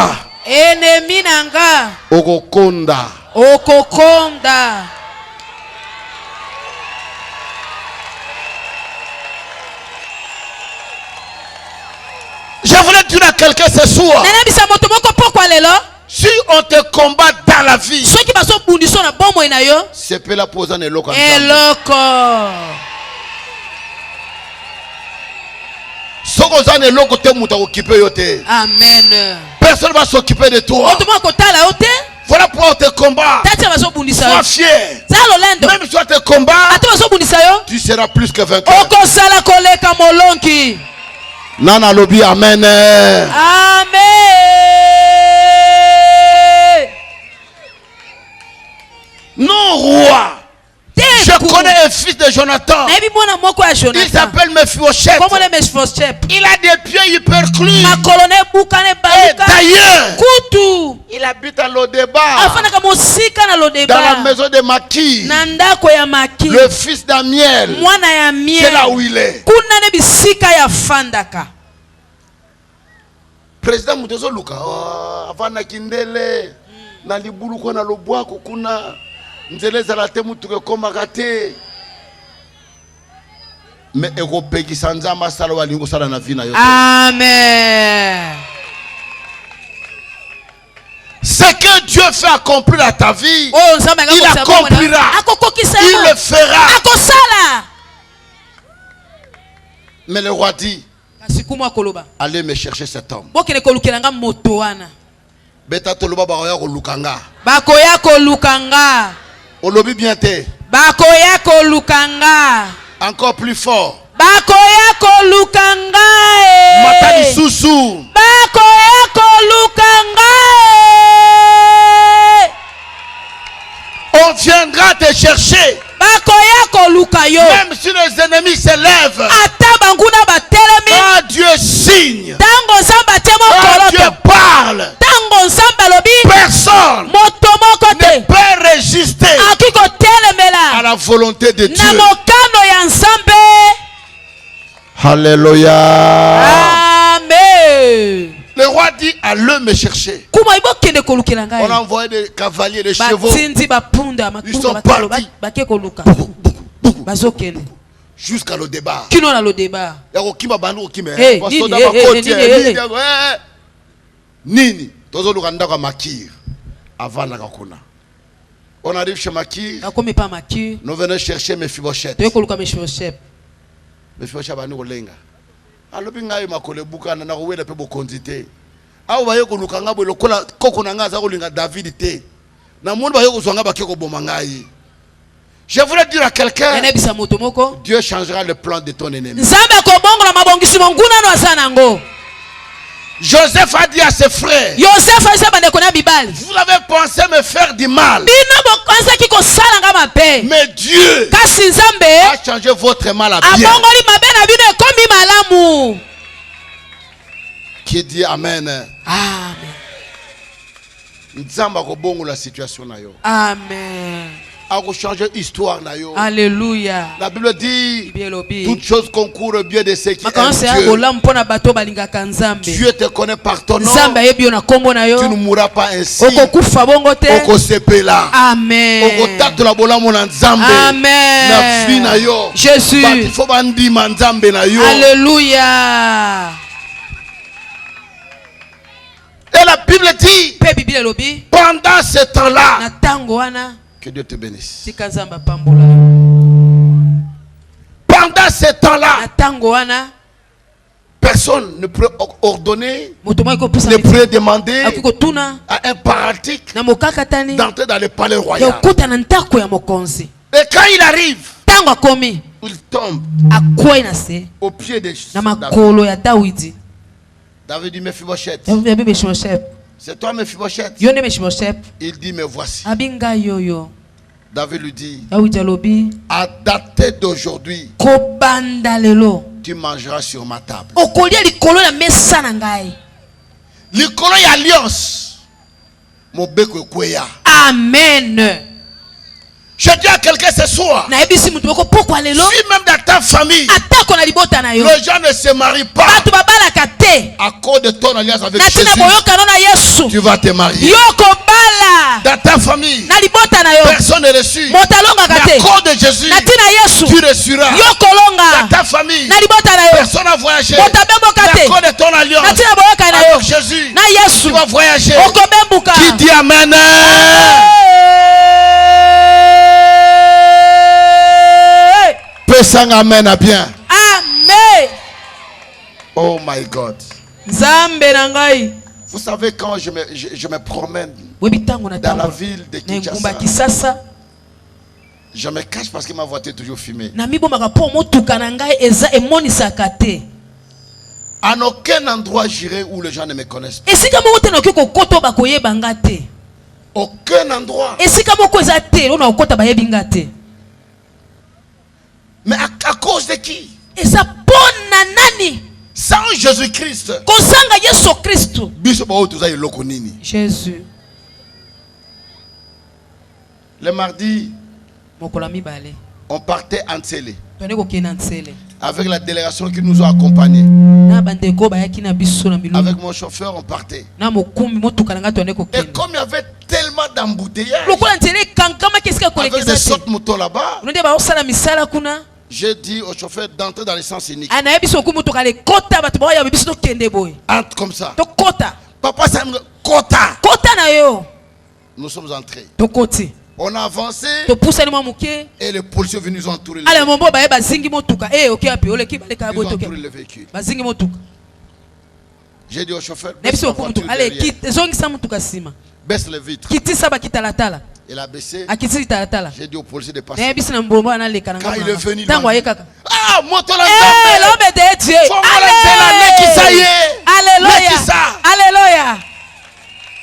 Ennemi nanga. Okokonda. Okokonda. Je voulais dire à quelqu'un ce soir. Nenebisa moto moko pokwa lelo. Si on te combat dans la vie, Soki baso bundiso na bomoi na yo. c'est pe la posa na eloko. Eloko. Soko zane loko te muta occupé yote. Amen. Personne va s'occuper de toi. Otuma kotala yote. Voilà pourquoi on te combat. Tatia baso bundisa yo. Sois fier. Zalo lendo. Même si on te combat, Ate baso bundisa yo. tu seras plus que vainqueur. Oko sala koleka molonki. Nana lobi amen. Amen. Non roi. Je connais un fils de Jonathan. Na ebi mwana moko ya Jonathan. Il s'appelle Mephibosheth. Comment le Mephibosheth? Il a des pieds hyperclus. Makolone bukane Et baluka. d'ailleurs, Kutu. il habite à Lodeba, Afana kama musika na Lodeba. dans la maison de Maki, Na ndako ya Maki. le fils d'Amiel. Mwana ya Miel. C'est là où il est. Kuna ne bisika ya fandaka. Président Mutezo Luka, avana kindele, na libulu ko na lobwako kuna, nzele zala te mutu ke komaka te. Mais eko peki sanzama sala walingo sala na vina yote. Amen. Ce que Dieu fait accomplir à ta vie, Oh, il accomplira. Il le fera. Akosala. Mais le roi dit, Kasikumwa koloba. allez me chercher cet homme. Bokene kolukelanga moto wana. Beta toloba bakoya kolukanga. Bakoya kolukanga. Olobi bien te. Bakoya kolukanga. Encore plus fort. Bakoya kolukanga. Matali susu. Bakoya kolukanga. On viendra te chercher. Bakoya koluka yo. Même si les ennemis s'élèvent. Ata banguna batelemi. Quand Dieu signe. Tango samba temo Quand Dieu koloto. parle. Tango samba lobi. Personne Moto moko ne te. peut résister Akiko à telemela. la volonté de Na Dieu. mokano ya nzambe. Alléluia. Amen. Le roi dit, allez me chercher. Kuma ibokende kolukela ngai. On a envoyé des cavaliers, des chevaux. Batindi bapunda Ils sont matunga batalo partis. bake koluka. Beaucoup. Bazokende. Jusqu'à le débat. Kino na lo débat. Yako kima bandu okime. Hey, Basoda nini, bakoti, hey, hey, nini, nini. Tozo lukanda kwa Makir. Avant la kakuna. On arrive chez Makir. Akomi pa Maki. Nous venons chercher Mephibosheth. Toye koluka Mephibosheth. Mephibosheth bani kolenga. Alobi ngai makole bukana na kowela pe bokonzi te. Awo baye kolukanga bo lokola koko na ngaza kolinga David te. Na monde baye kozwanga bakeko boma ngai. Je voulais dire à quelqu'un, Ene bisa moto moko. Dieu changera le plan de ton ennemi. Nzambe ko bongola mabongisi monguna no asanango. Joseph a dit à ses frères, Joseph aisa bande kona bibali. vous avez pensé me faire du mal. Bino bokanza kiko sala nga mabe. Mais Dieu Kasi Nzambe a changé votre mal à bien. abongoli mabe na bino ekomi malamu. Qui dit Amen. Amen. Nzamba ko bongo la situation na yo. Amen. A ko changer histoire na yo. Alléluia. La Bible dit Bielobi. toutes choses concourent bien de ceux qui aiment Makanse ya Dieu. gola mpona bato balingaka Nzambe. Dieu te connaît par ton nom. Nzambe ayebi yo na kombo na yo. Tu ne mourras pas ainsi. Okokufa bongo te. Oko sepela. Amen. Oko tatola bolamu na Nzambe. Amen. Na fi na yo. Jésus. Bati fo bandima Nzambe na yo. Alléluia. Et la Bible dit Pe Bible lobi. pendant ce temps-là, Na tango wana que Dieu te bénisse. tika Nzambe pambola. Pendant ce temps-là, Na tango wana personne ne peut ordonner, moto mo ekopesa ne peut demander akiko tuna à un paralytique na mokakatani d'entrer dans le palais ya royal. okuta na ndako ya mokonzi. Et quand il arrive, Tango akomi il tombe akwai na se au pied de na David. makolo ya Dawidi. David dit Mephibosheth. Ya bibi Mephibosheth. C'est toi Mephibosheth. Yo nde Mephibosheth. Il dit me voici. Abinga yoyo. David lui dit Dawidi alobi à dater d'aujourd'hui, kobanda lelo tu mangeras sur ma table. okolia likolo na mesa na ngai. Likolo ya alliance. Mobeko kweya. Amen. Je dis à quelqu'un ce soir, Na ebisi mutu boko pokwa lelo si même dans ta famille, atako na libota na yo. les gens ne se marient pas Bato babalaka te. à cause de ton alliance avec Na tina Jésus, boyokano na Yesu. tu vas te marier. Yo kobala. Dans ta famille, Na libota na yo. personne n'est reçu. Moto Mais alongaka à te. cause de Jésus, Na tina Yesu. tu reçuras. Yo kolonga. Dans ta famille, Na libota na yo. personne n'a voyagé. Moto abemboka Mais à te. cause de ton Na alliance tina boyoka na yo. avec Jésus, Na Yesu. tu vas voyager. Okobembuka. Qui dit Amen? Pesang Amen à bien. Amen. Oh my God. Nzambe na ngai. Vous savez, quand je me promène Webi tango na dans la tango. ville de Na ngumba Kinshasa, Kisasa. je me cache parce que ma voiture est toujours fumée. Na mibomaka po motuka na ngai eza emonisaka te. En aucun endroit j'irai où les gens ne me connaissent pas. Esika moko te na okiko koto bakoyeba nga te. Aucun endroit. Esika moko eza te ona okota bayebi nga te. Mais à cause de qui? Eza pona nani? Sans Jésus-Christ. Kozanga Yesu Kristo. Biso ba otuza eloko nini? Jésus. Le mardi, Mokola mibale. on partait en Tsélé Tone ko kena Ntsele. avec la délégation qui nous a accompagnés. Na bandeko bayaki na biso na milongo. Avec mon chauffeur, on partait. Na mokumbi motuka na nga tone ko Et kena. comme il y avait tellement d'embouteillages, Lokola Ntsele kankama kesika avec kolekeza des te. sautes motos là-bas, Nde ba osala misala kuna. j'ai dit au chauffeur d'entrer dans l'essence unique. Ana biso ku motuka le kota bato ba ya biso to kende boy. Entre comme ça. To kota. Papa, ça me... Kota. Kota na yo. Nous sommes entrés. To koti. On a avancé To poussa ni muke. et les policiers venus nous entourer. Ale mombo ba ba zingi motuka. Ok api ole ki baleka Ils ont boy to entouré ke. le véhicule. Ba zingi motuka. J'ai dit au chauffeur, Na baisse biso la ku voiture motuka. Ale derrière. ki zongi sa motuka sima. Baisse les vitres. Kiti saba kitalatala. Il a baissé. Akiti talatala. J'ai dit au policier de Na passer. biso na mbombo na le kana. Quand il est venu, il Tango m'a dit, ayekaka. ah, moto la Eh, l'homme de Dieu. Alléluia. Alléluia. Alléluia.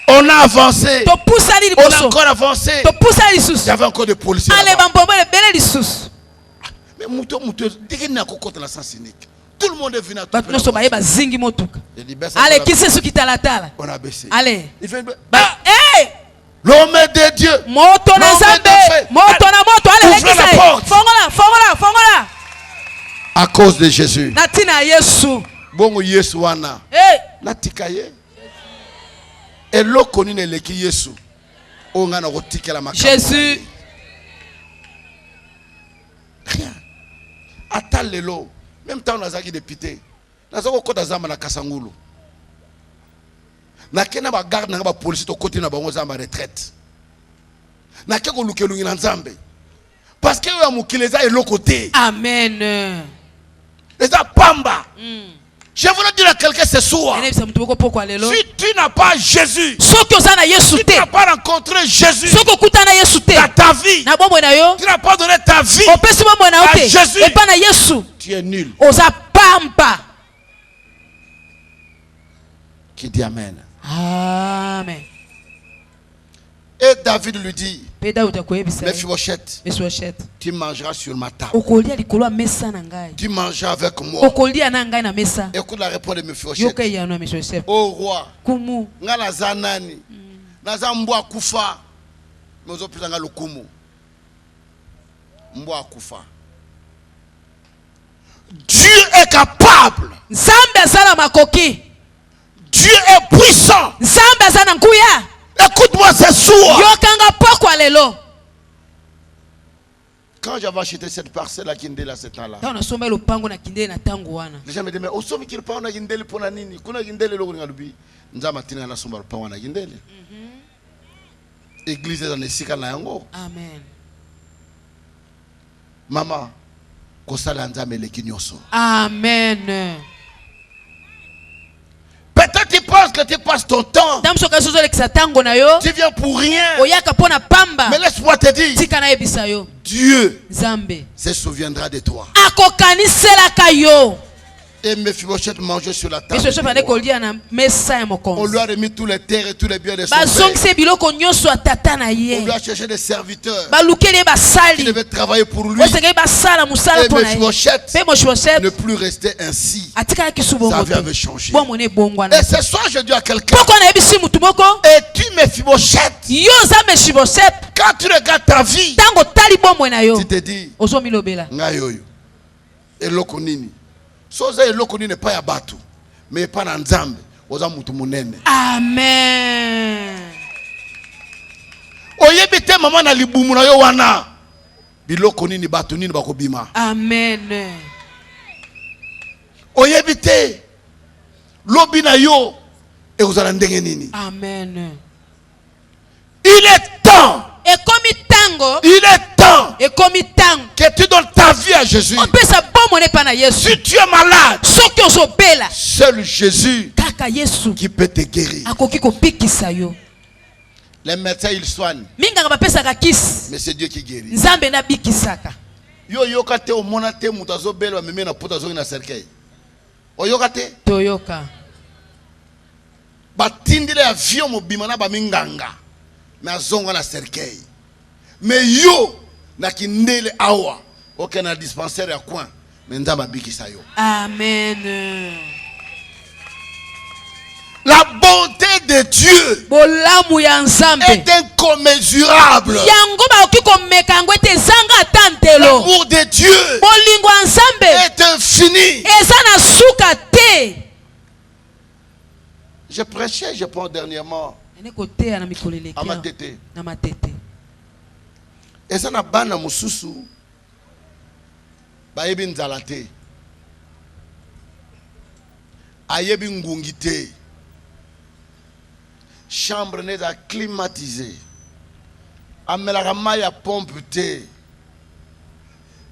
On a avancé. To poussa li On a liboso. encore avancé. To poussa li Il y lisusu. avait encore des policiers. Ale là-bas. bambombo le bele lisusu. Mais moto, dès qu'il n'y a qu'au la sens unique. Tout le monde est venu à tout. Bato nyonso bayeba zingi motuka. J'ai dit, baisse Ale la kisi su kitalatala. On a baissé. Ale. Il fait, Ba eh l'homme de Dieu. moto na L'homme Nzambe. de feu. Moto na moto ale Ouvrez la lekisa. porte. Fongola, fongola, fongola. À cause de Jésus. Na tina Yesu. Bon, Yesu wana. Eh, Natikaye. Et l'eau connu ne leki Yesu. On a rotiqué la macabre. Jésus. Rien. Attends l'eau. Même temps, on a zaki député. Nous avons côté zamba na Kasangulu. Na kena ba garde na ba police to côté na ba zamba retraite. Na keko lukelungi na Nzambe. Parce que ya mukileza elo côté. Amen. Les pamba. Je voulais dire à quelqu'un ce soir. Ene bisa mtu boko kwa lelo. Si tu n'as pas Jésus, Soki ozana Yesu si tu te. n'as pas rencontré Jésus Soki okutana Yesu te. dans ta vie, Na bombo na yo. tu n'as pas donné ta vie, Opesi bombo na yo à te. Jésus. Epa na Yesu. tu es nul. Oza pampa. Qui dit Amen. Amen. Et David lui dit, Peda utakoyebisa. Mephibosheth, Meswashet. tu mangeras sur ma table. Okolia likolo mesa na ngai. Tu mangeras avec moi. Okolia na ngai na mesa. Écoute la réponse de Mephibosheth. Yoka ya no Meswashet. Ô roi, Kumu. nga naza nani? Naza mbwa kufa. Mozo pizanga lukumu. Mbwa kufa. Dieu est capable. Nzambe azala makoki. Dieu est puissant. Nzambe azana nkuya. Écoute-moi ce soir. Yokanga pokwa lelo. Quand j'avais acheté cette parcelle à Kindela à ce temps-là, Ta unasomba ile pango na kindele na tango wana. les gens me disaient, mais osomi qu'il parle na Kindele pour la nini? Kuna Kindele lo kuna lubi. Nzama tina na somba pa wana Kindele. Église dans esika na yango. Amen. Mama, kosala nzambe leki nyonso. Amen. Peut-être tu penses que tu passes ton temps. Tamso kasozo lekisa tango na yo. Tu viens pour rien. Oyaka pona pamba. Mais laisse-moi te dire, Tika na ebisa yo. Dieu Nzambe. se souviendra de toi. Akokaniselaka yo. Et Mephibosheth mangeait sur la table. Biso bande kolia na mesa ya On mokonzi. lui a remis tous les terres et tous les biens de son père. Bazongise biloko nyonso atata na On lui ye. a cherché des serviteurs Balukeli qui basali. devaient travailler pour lui. Osengeli basala musala Et pona ye. Mephibosheth Pe Mephibosheth ne plus rester ainsi. atikala Sa kisubongo vie avait te. changé. Bomone bongwana. Et ce soir, je dis à quelqu'un, Poko na ebisi mutu moko. et tu Mephibosheth, Yo za Mephibosheth. quand tu regardes ta vie, Tango tali bomwe na yo. tu te dis, Ozo milobela. ngayoyo, eloko nini. Soza eloko nini pa ya batu, mais pas na Nzambe, oza mutu munene. Amen. Oyebi te mama na libumu na yo wana. Biloko nini batu nini bakobima. Amen. Oyebi te lobi na yo e ozala ndenge nini. Amen. Il est temps. Ekomi tango. Il est temps ekomi tango que tu donnes ta vie à Jésus. opesa bomone pa na Yesu. Si tu es malade, Soki ozobela seul Jésus kaka Yesu qui peut te guérir. akoki kopikisa yo. Les médecins, ils soignent, Minganga bapesaka kisi, mais c'est Dieu qui guérit. Nzambe na bikisaka. Yo yokate o monate mutazo belo meme na puta zo na cercueil. O yokate Toyoka. batindile avion mobima na ba minganga. Mais azonga na cercueil. Mais yo na kindele awa. OK na dispensaire ya coin. Mais nzamba bikisa yo. Amen. La bonté de Dieu Bolamu ya Nzambe est incommensurable. yango bakoki komeka yango ete ezanga ata ntelo. L'amour de Dieu Bolingo ya Nzambe est infini. eza na suka te. Je prêchais, je pense dernièrement Ene koteya na mikolo eleki à Matete. na Matete. Et ça na bana mususu bayebi nzala te. Ayebi ngungi te. Chambre n'est pas climatisée. Amelaka mai ya pompe te.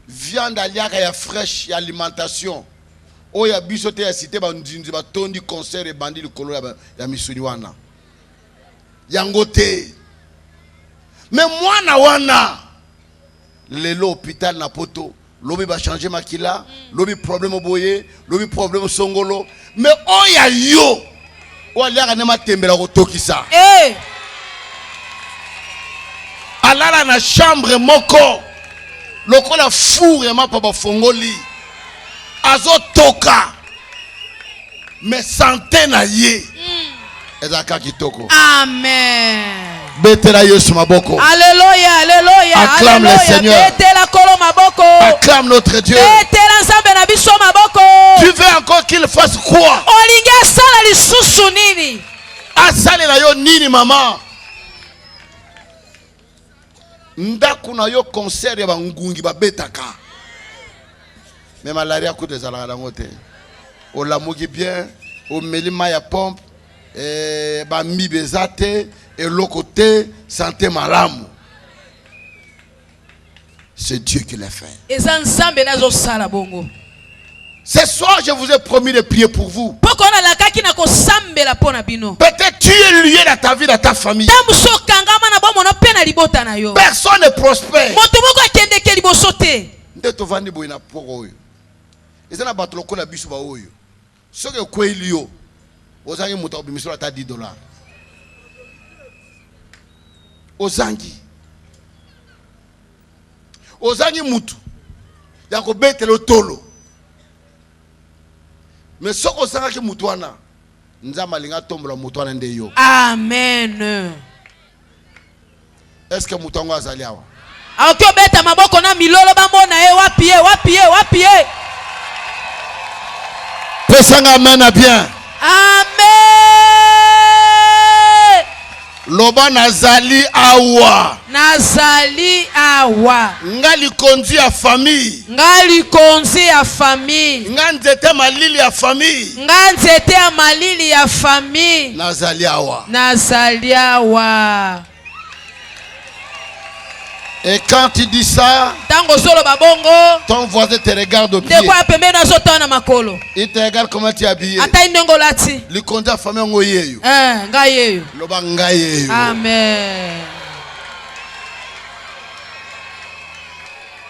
Viande aliaka ya fraîche ya alimentation. Oya biso te ya cité bandinzi batondi concert et bandi likolo ya misuni wana. Yango te. Mais mwana wana lelo hôpital na poto lobi ba changer makila, lobi problème boye, lobi problème songolo, mais oya yo oya ne matembela ko tokisa. Eh, Alala na chambre moko lokola four ya mapa ba fongoli azotoka mais santé na ye ezaka kitoko. amen. Betela Yesu maboko. Alléluia, alléluia. Acclame le Seigneur. Betela kolo maboko. Acclame notre Dieu. Betela Nzambe na biso maboko. Tu veux encore qu'il fasse quoi? Olingi asala lisusu nini? Asale na yo nini mama? Ndaku na yo concert ya bangungi babetaka. Mais malaria koute ezalaka nango te. Olamuki bien, omelima ya pompe, bambi bezate, eloko te, santé malamu. C'est Dieu qui l'a fait. Eza Nzambe nazo sala bongo. Ce soir, je vous ai promis de prier pour vous. Poko na lakaki na kosambela pona bino. Peut-être tu es lié dans ta vie, dans ta famille. Tamu so kangama na bomo na pena libota na yo. Personne ne prospère. Moto moko akende ke liboso te. Ndeto vandi boy na poko oyo. Eza na bato lokola biso ba oyo. Soki okweli yo, ozangi moto obimiso ata $10. Ozangi mutu ya kobetela tolo. Mais soki ozangaki mutu wana, Nzambe alinga tombola mutu wana nde yo. Amen. Est-ce que mutu wango azali awa? Aoki obeta maboko na milolo bamona ye wapi ye wapi ye wapi ye. Pesanga amen bien. Amen. Loba nazali awa. Nazali awa. Ngali konzi ya famille. Ngali konzi ya famille. Nganzete malili ya famille. Nganzete ya malili ya famille. Nazali awa. Nazali awa. Et quand tu dis ça, Tango solo babongo. ton voisin te regarde au pied. Ndeko ya pembeni azotana na makolo. Il te regarde comment tu es habillé. Ata indongo lati. Le konzi ya famille ngo yeyo. Ngai yeyo. Loba ngai yeyo. Amen.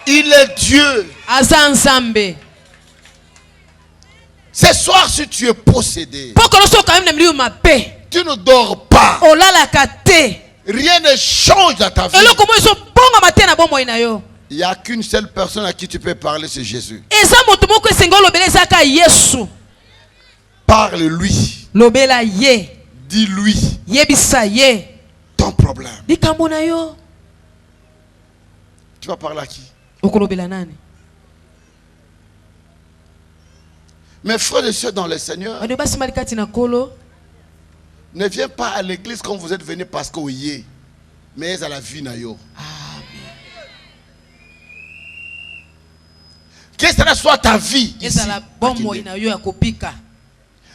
Il est Dieu. Aza Nzambe. Ce soir, si tu es possédé, Pokolo so quand même nemliu mabe. tu ne dors pas. Olalaka te. Rien ne change dans ta vie. Eloko mo so bonga mate na bomo ina yo. Il n'y a qu'une seule personne à qui tu peux parler, c'est Jésus. Eza moto moko esengo lobela ezaka Yesu. Parle-lui. Lobela ye. Dis-lui Yebisa ye. ton problème. Likambo na yo. Tu vas parler à qui? Okolobela nani? Mes frères et sœurs dans le Seigneur, Ade basi malikati na kolo. ne viens pas à l'église comme vous êtes venus parce que vous y êtes. Mais à la vie na yo. Que cela soit ta vie ici. Eza la bomo ina yo ya kopika.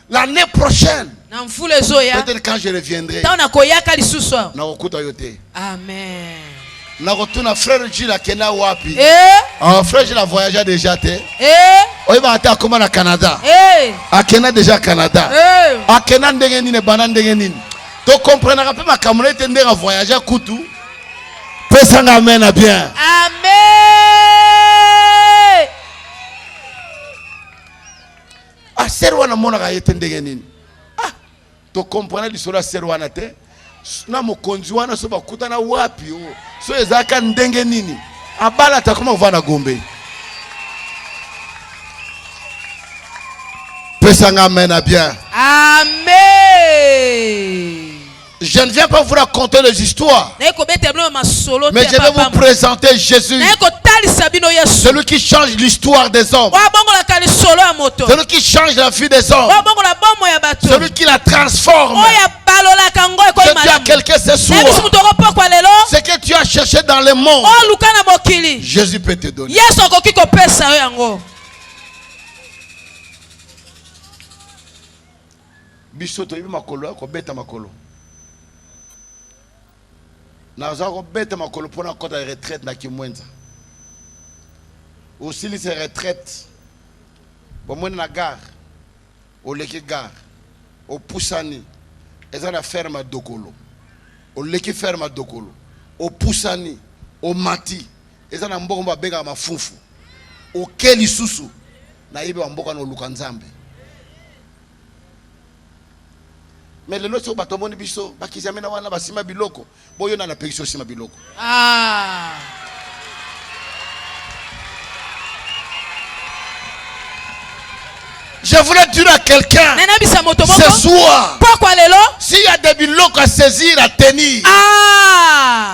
L'année prochaine, Na mfulezo ya. peut-être quand je reviendrai, Taona koyaka lisusu. na okuta yote. Amen. nakotuna frère Gilles akena wapi? Frère Gilles a voyagé déjà te. Oyiba ata akoma na Canada. Akena déjà Canada. Akena ndenge nini bana ndenge nini. To comprendre ka pe makambo ete ndenge voyager kutu. Pesa nga amen bien. Amen. Serwana mona ka ete ndenge nini. To comprendre lisolo serwana te. Na mokonzi wana so bakuta na wapi o. So ezaka ndenge nini. Abala ta koma vana Gombe. Pesa nga amen bien. Amen. Je ne viens pas vous raconter les histoires, mais je vais vous présenter Jésus, celui qui change l'histoire des hommes, celui qui change la vie des hommes, celui qui la transforme. Je dis à quelqu'un ce soir, ce que tu as cherché dans le monde, Jésus peut te donner. Bisoto ibi makolo ko beta makolo. Naza ko beta makolo pona kota retraite na Kimwenza. Aussi les retraite. Bon moi na gare. Au leki gare. Au Poussani. Eza na ferme Dokolo. Au leki ferme Dokolo. Au Poussani. Au Mati. Eza na mboko mba benga mafufu. Au Keli Susu. Na ibe mboka no Lukanzambe. Mais le lot sur batomoni biso bakizamena wana basima biloko boyo na pekisho sima biloko. Je voulais dire à quelqu'un ce soir, s'il y a des biloko à saisir, à tenir,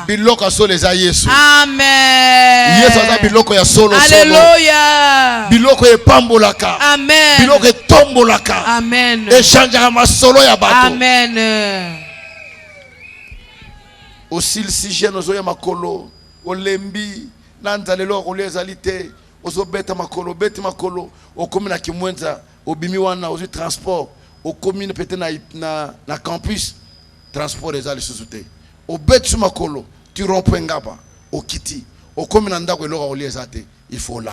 biloko sur les aïesu. Amen. Yesu aza biloko ya solo. Alléluia. Biloko e pambolaka. Amen. Biloko e tombolaka. Amen. Echangeaka masolo ya bato. Amen. Aussi le sujet nozoya makolo olembi nanzalelo kolezali te ozobeta makolo beti makolo okomi na Kimwenza obimi wana ozi transport okomi peut-être na campus transport ezali susute obeti su makolo tu rompo ngaba okiti okomi na ndako eloko koleza te il faut là.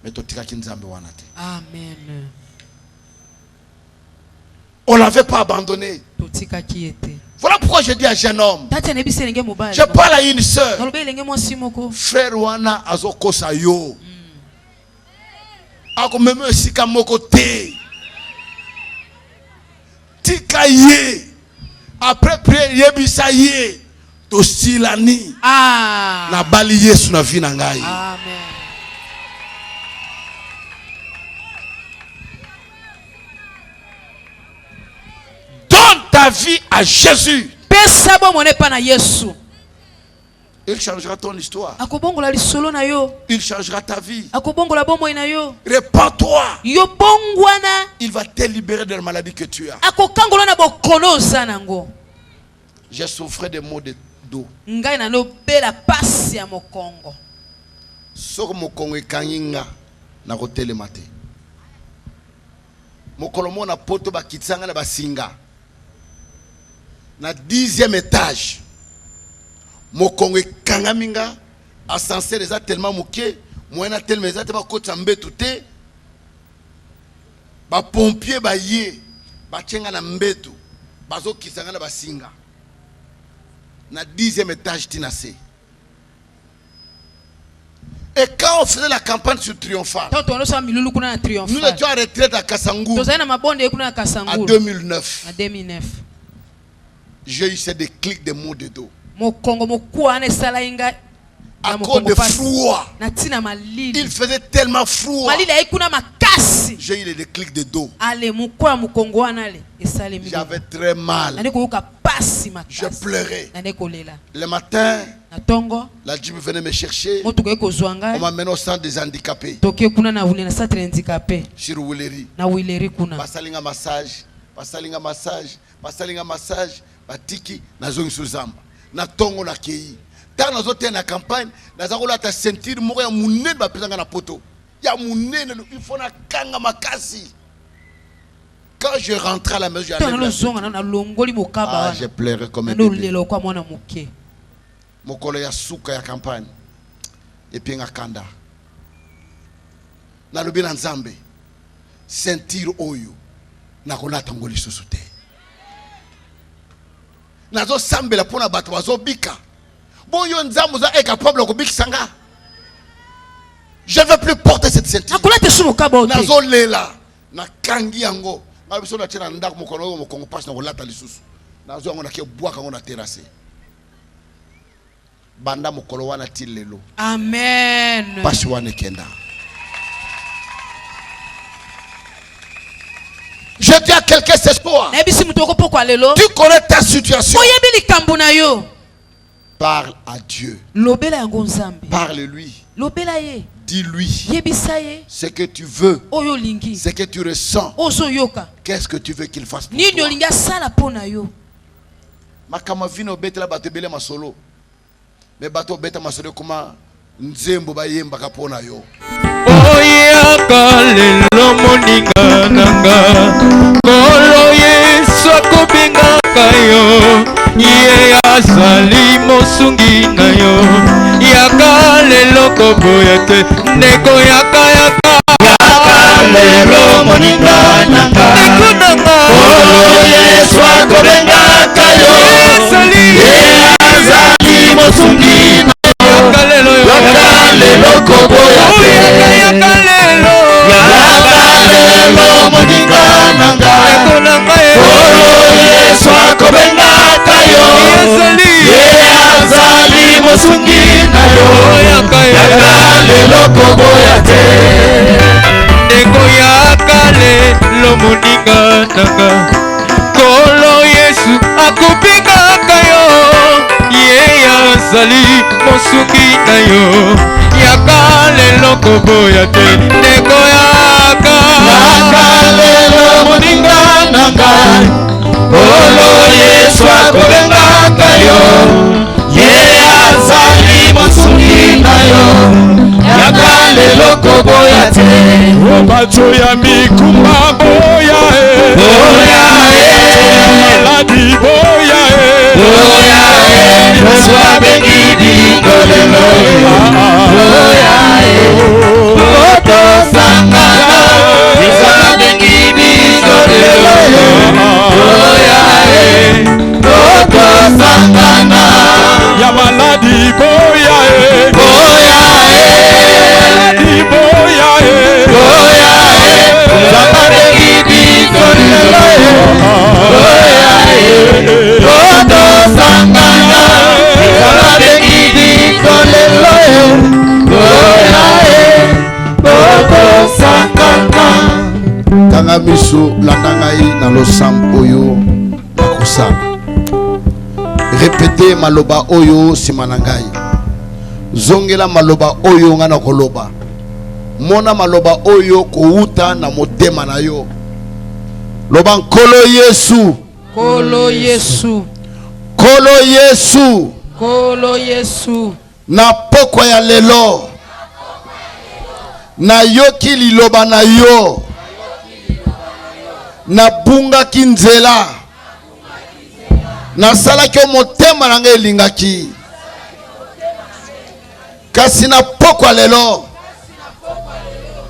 Mais totika kinzambe wana te. Amen. On l'avait pas abandonné. Voilà pourquoi je dis à un jeune homme, je parle à une soeur, frère wana azoko sayo ako meme sika moko te tika ye après prier yebisa ye to silani na bali Yesu na vie na ngai. Amen. Ta vie à Jésus, il changera ton histoire. Il changera ta vie. Répands-toi. Il va te libérer de la maladie que tu as. J'ai souffert des maux de dos. Soko mokongo ekanyinga na kotele mate. Mokolomo na poto bakitsanga na basinga. Na 10e étage mokongo kangaminga ascenseur eza tellement moké moyena tellement eza te ba kota mbetu te ba pompier ba ye ba tchenga na mbetu bazo kisanga na basinga na 10e étage tinase. Et quand on faisait la campagne sur Triomphal, nous étions en retraite à Kassangou en 2009. J'ai eu ces déclics de maux de dos. À cause de froid. Il faisait tellement froid. J'ai eu les déclics de dos. J'avais très mal. Je pleurais. Le matin, la Jimmy venait me chercher. On m'a mené au centre des handicapés. Sur Wileri. Basalinga massage. Batiki na zongi suzamba na tongo na kei ta na zote na campagne na zakola ta ceinture moko ya munene ba pesanga na poto ya munene il faut na kanga makasi Quand je rentrais à la maison, j'ai pleuré comme un bébé. Mokolo ya suka ya campagne. Et puis ngakanda. Na lobi na nzambe. Sentir oyo. Na kona tangoli susute. Nazo sambe la pona bato bazo bika. Bon yo nzambe za capable ko bikisanga. Je ne veux plus porter cette ceinture. Nazo lela. Na kangi yango. Na biso na tena ndako mokolo mo kongo passe na kolata lisusu. Nazo yango na ke boaka ngo na terrasse. Banda mokolo wana tilelo. Amen. Pasi wana kenda. Je dis à quelqu'un ce soir. Tu connais ta situation. Parle à Dieu. Parle-lui. Dis-lui ce que tu veux, ce que tu ressens. Qu'est-ce que tu veux qu'il fasse pour toi? Makamavino bete la bato bele masolo. Mais bato beta masolo kuma nzembo ba yemba kapona yo. Oya kalelo moninga nanga kolo Yesu akobinga kayo ye azali mosungi na yo yakalelo koboya te ndeko yakayaka yakalelo moninga nanga ndeko nanga kolo Yesu akobinga kayo ye azali mosungi na yo yakalelo koboya te yakalelo moninga nanga ndeko nanga kolo Yesu akobinga kayo ye azali mosungi na yo yakalelo koboya te ndeko yakalelo moninga nanga kolo Yesu akobinga kayo ye azali mosungi na yo yakalelo koboya te ndeko yakalelo moninga nanga kolo Yesu akobinga kayo ye azali mosungi na yo yakalelo koboya te bato ya mikumba boya boya maladi boya boya Yesu abengi dingolelo boya boto sangana Yesu abengi dingolelo boya boto sangana ya maladi boya boya maladi boya boya Yesu abengi dingolelo boya boto sangana Yesu abengi dingolelo boya boto sangana Kanga miso landangai na losam oyo nakosala. Répétez maloba oyo simanangai. Zongela maloba oyo ngana koloba. Mona maloba oyo kouta na motema na yo. Loba nkolo Yesu. Kolo Yesu. Kolo Yesu. Kolo Yesu. Na pokwa ya lelo. Na yoki liloba na yo. Na bunga kinzela. Na sala ki motema na ngai lingaki. Kasi na pokwa lelo.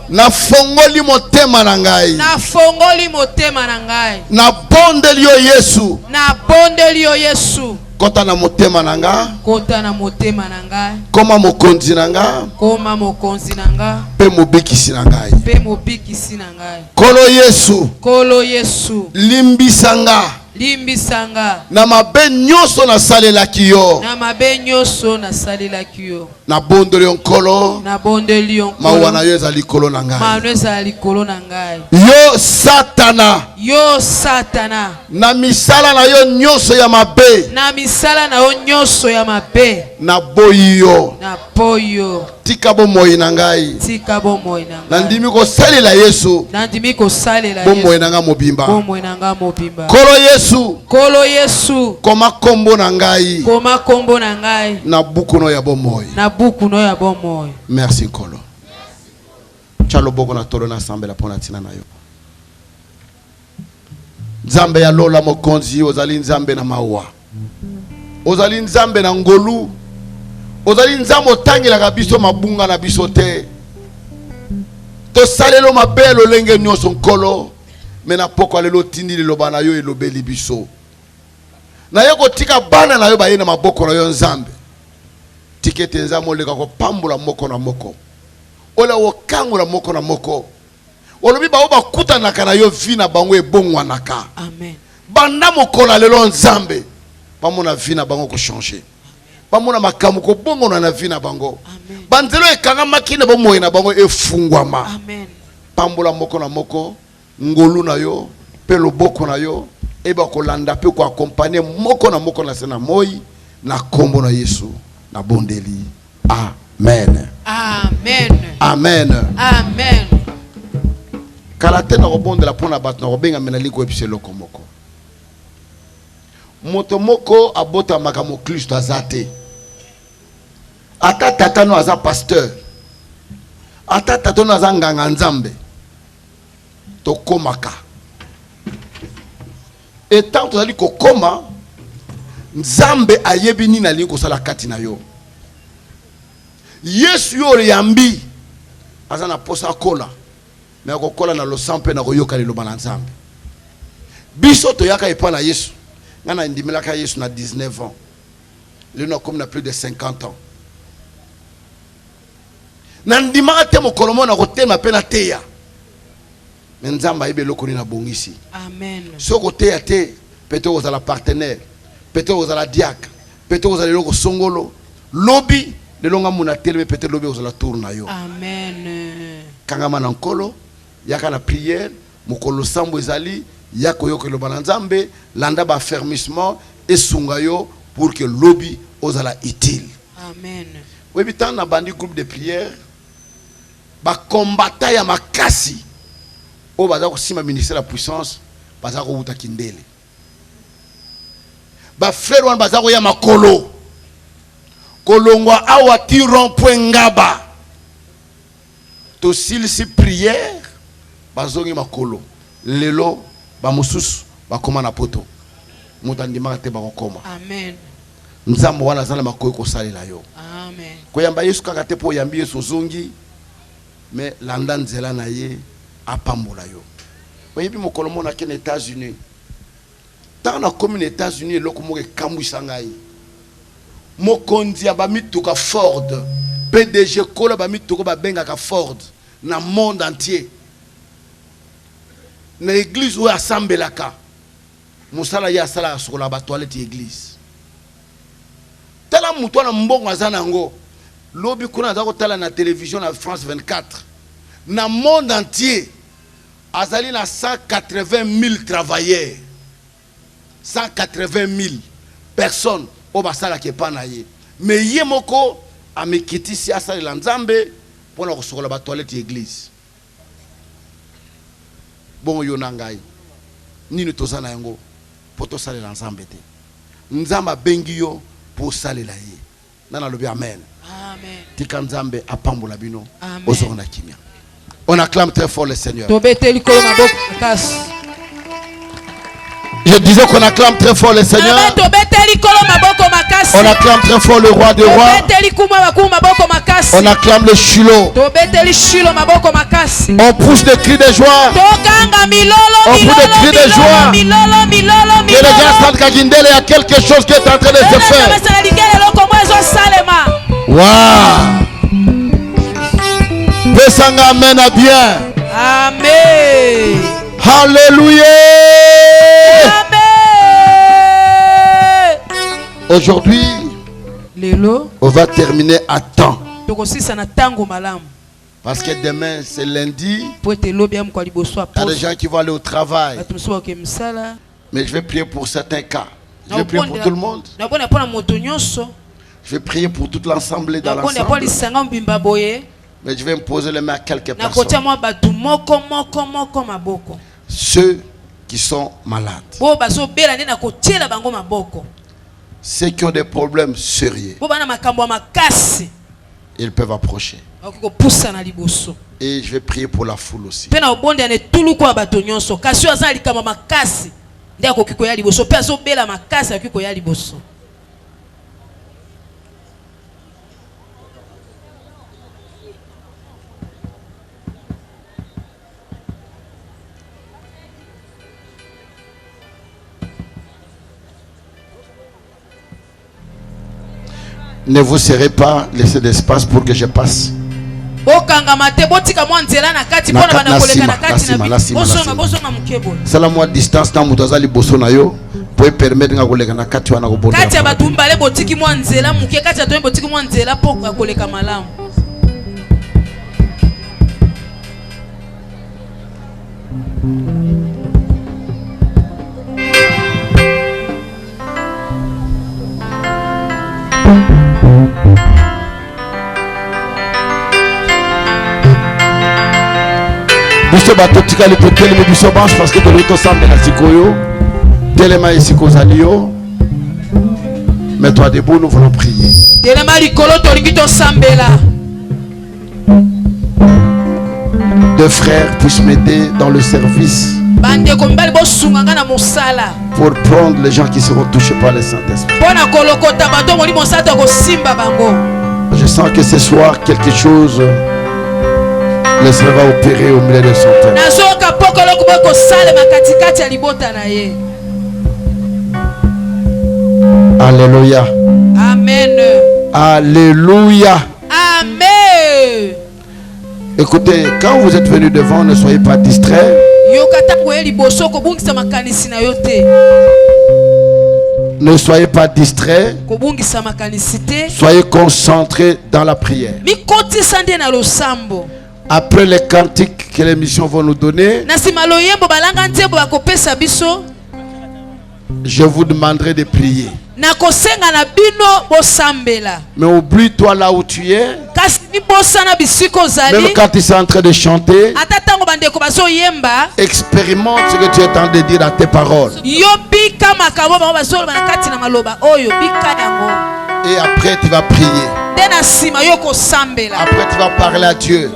Na fongoli motema na ngai. Na fongoli motema na ngai. Na bondeli yo Yesu. Na bondeli yo Yesu. Kota na motema na nga. Kota na motema na ngai. Koma mokonzi na nga. Koma mokonzi na nga. Pe mobikisi na ngai. Pe mobikisi na ngai. Kolo Yesu. Kolo Yesu. Limbisanga. Limbisanga. Na mabe nyonso na salelaki yo. Na mabe nyonso na salelaki yo. Na bondeli nkolo. Na bondeli nkolo. Mawa na yo ezali likolo na ngai. Mawa ezali likolo na ngai. Yo Satana. Yo Satana. Na misala na yo nyonso ya mabe. Na misala na yo nyonso ya mabe. Na boyi yo. Na boyo. Tika bomoi na ngai. Tika bomoi na ngai. Nandimi ko salela Yesu. Nandimi ko salela Yesu. Bomoi na nga mobimba. Bomoi na nga mobimba. Kolo Yesu. Kolo Yesu. Koma kombo na ngai. Koma kombo na ngai. Na bukuno ya bomoi. Na bukuno ya bomoi. Merci Kolo. Chalo boko na tolo na sambela pona tina na yo. Nzambe ya lola mokonzi ozali nzambe na mawa. Ozali nzambe na ngolu. Ozali nzambe otangela biso mabunga na biso te. To salelo mabelo lenge nyoso nkolo. Mena poko alelo tindi liloba na yo elobeli biso. Na yo kotika bana na yo baye na maboko na yo nzambe. Tikete nzambe oleka ko pambola moko na moko. Ola wokangola moko na moko. Olobi ba oba kuta na kana yo vina bango ebongwa naka. Amen. Banda mokola lelo nzambe. Pamona vina bango ko changer. Pamona makamu ko bongo na vina bango. Amen. Banzelo ekanga makine bo moye na bango efungwama. Amen. Pambola moko na moko. Ngolu na yo. Pelo boko na yo. Eba ko landa pe ko accompagner moko na sena moi. Na kombo na Yesu. Na bondeli. Amen. Amen. Amen. Amen. Kalate na rebonde la pona bat na robenga menali ko epselo komoko. Moto moko abota makamo Kristo azate. Ata tata no aza pasteur. Ata tata no aza nganga nzambe. To komaka. Et tant que ko koma nzambe ayebi ni na li ko sala kati na yo. Yesu yo yambi azana posa kola. Mais ko kola na lo sampe na ko yoka liloba na nzambe. Biso to yaka epa na Yesu. Ngana ndimela ka Yesu na 19 ans. Le no comme na plus de 50 ans. Na ndimaka te mo kolomo na ko tema pe na teya. Mais nzamba ibe lokoni na bongisi. Amen. Soko teya te, peut-être aux la partenaire, peut-être aux la diacre, peut-être aux loko songolo, lobby le longa muna teleme peut-être lobby aux la tour na yo. Amen. Kangama na nkolo, yaka na prière, mukolo sambo ezali, yako yoko lo banzambe, landa ba fermissement et sungayo pour que lobby aux la utile. Amen. Oui, bitan na bandi groupe de prière, ba combattant ya makasi. O baza ko sima ministère la puissance, baza ko uta kindele. Ba frère wan baza ko ya makolo. Kolongwa awa ti rond-point ngaba. To silisi prière, bazongi makolo. Lelo ba mususu ba koma na poto. Mutandima te ba koma. Amen. Nzambo wana zala makoyi ko salela yo. Amen. Ko yamba Yesu kaka te po yambi Yesu zongi. Mais landa nzela na ye apambola yo. Oyebi mokolo mona ke na États-Unis. Tant na commune États-Unis eloko mo ke kambwisa ngai. Mokonzi ba mituka Ford, PDG kola ba mituka ba benga ka Ford na monde entier. Na église ou assemblaka. Musala ya sala sokola ba toilette église. Tala muto na mbongo azana ngo. Lobi kuna za ko tala na télévision na France 24. Na monde entier. Azali na 180 000 travailleurs. 180 000 personnes au basala qui pas naie. Mais yemoko a me kiti si asali la nzambe pour la recevoir la toilette église. Bon yo nangai. Ni ne tozana yango pour to sali la nzambe te. Nzamba bengi yo pour sali la ye. Nana lobi amen. Amen. Tika nzambe apambola bino. Amen. Ozona kimia. On acclame très fort le Seigneur. Je disais qu'on acclame très fort le Seigneur. On acclame très fort le roi des rois. On acclame le Shiloh. On pousse des cris de joie. On pousse des cris de joie. Que les gens sentent qu'à Guindele, il y a quelque chose qui est en train de se faire. Waouh. Pesanga amen à bien. Amen. Alléluia. Amen. Aujourd'hui, Lelo, on va terminer à temps. Parce que demain, c'est lundi. Il y a des gens qui vont aller au travail. Mais je vais prier pour certains cas. Je vais prier pour tout le monde. Je vais prier pour toute l'assemblée dans l'ensemble. Mais je vais me poser les mains à quelques personnes. Ceux qui sont malades. Ceux qui ont des problèmes sérieux. Ils peuvent approcher. Et je vais prier pour la foule aussi. nde akoki koya liboso mpe azobela makasi akoki koya liboso. Ne vous serrez pas, laissez d'espace pour que je passe. C'est la moi distance dans Moutazali Bosonayo pour permettre à koleka na kati wana ko bonda. Kati abatumbale botiki mwa nzela muke kati atonye botiki mwa nzela poko koleka malamu. Biso batotika le totel me biso banche parce que de l'autre semble la sikoyo telema isikozalio. Mets-toi debout, nous voulons prier. Telema likolo tolingi to sambela. Deux frères puissent m'aider dans le service bande ko mbali bosunganga na mosala pour prendre les gens qui seront touchés par le Saint-Esprit. Pona kolokota bato moli mosata ko simba bango. Je sens que ce soir quelque chose le Seigneur va opérer au milieu de son temple. Nazoka pokolo kuboko sale makatikati ya libota na ye. Alléluia. Amen. Alléluia. Amen. Écoutez, quand vous êtes venus devant, ne soyez pas distraits. Ne soyez pas distraits. Soyez concentrés dans la prière. Après les cantiques que les missions vont nous donner, je vous demanderai de prier. Mais oublie-toi là où tu es. Même quand ils sont en train de chanter, expérimente ce que tu es en train de dire à tes paroles. Et après tu vas prier. Après tu vas parler à Dieu.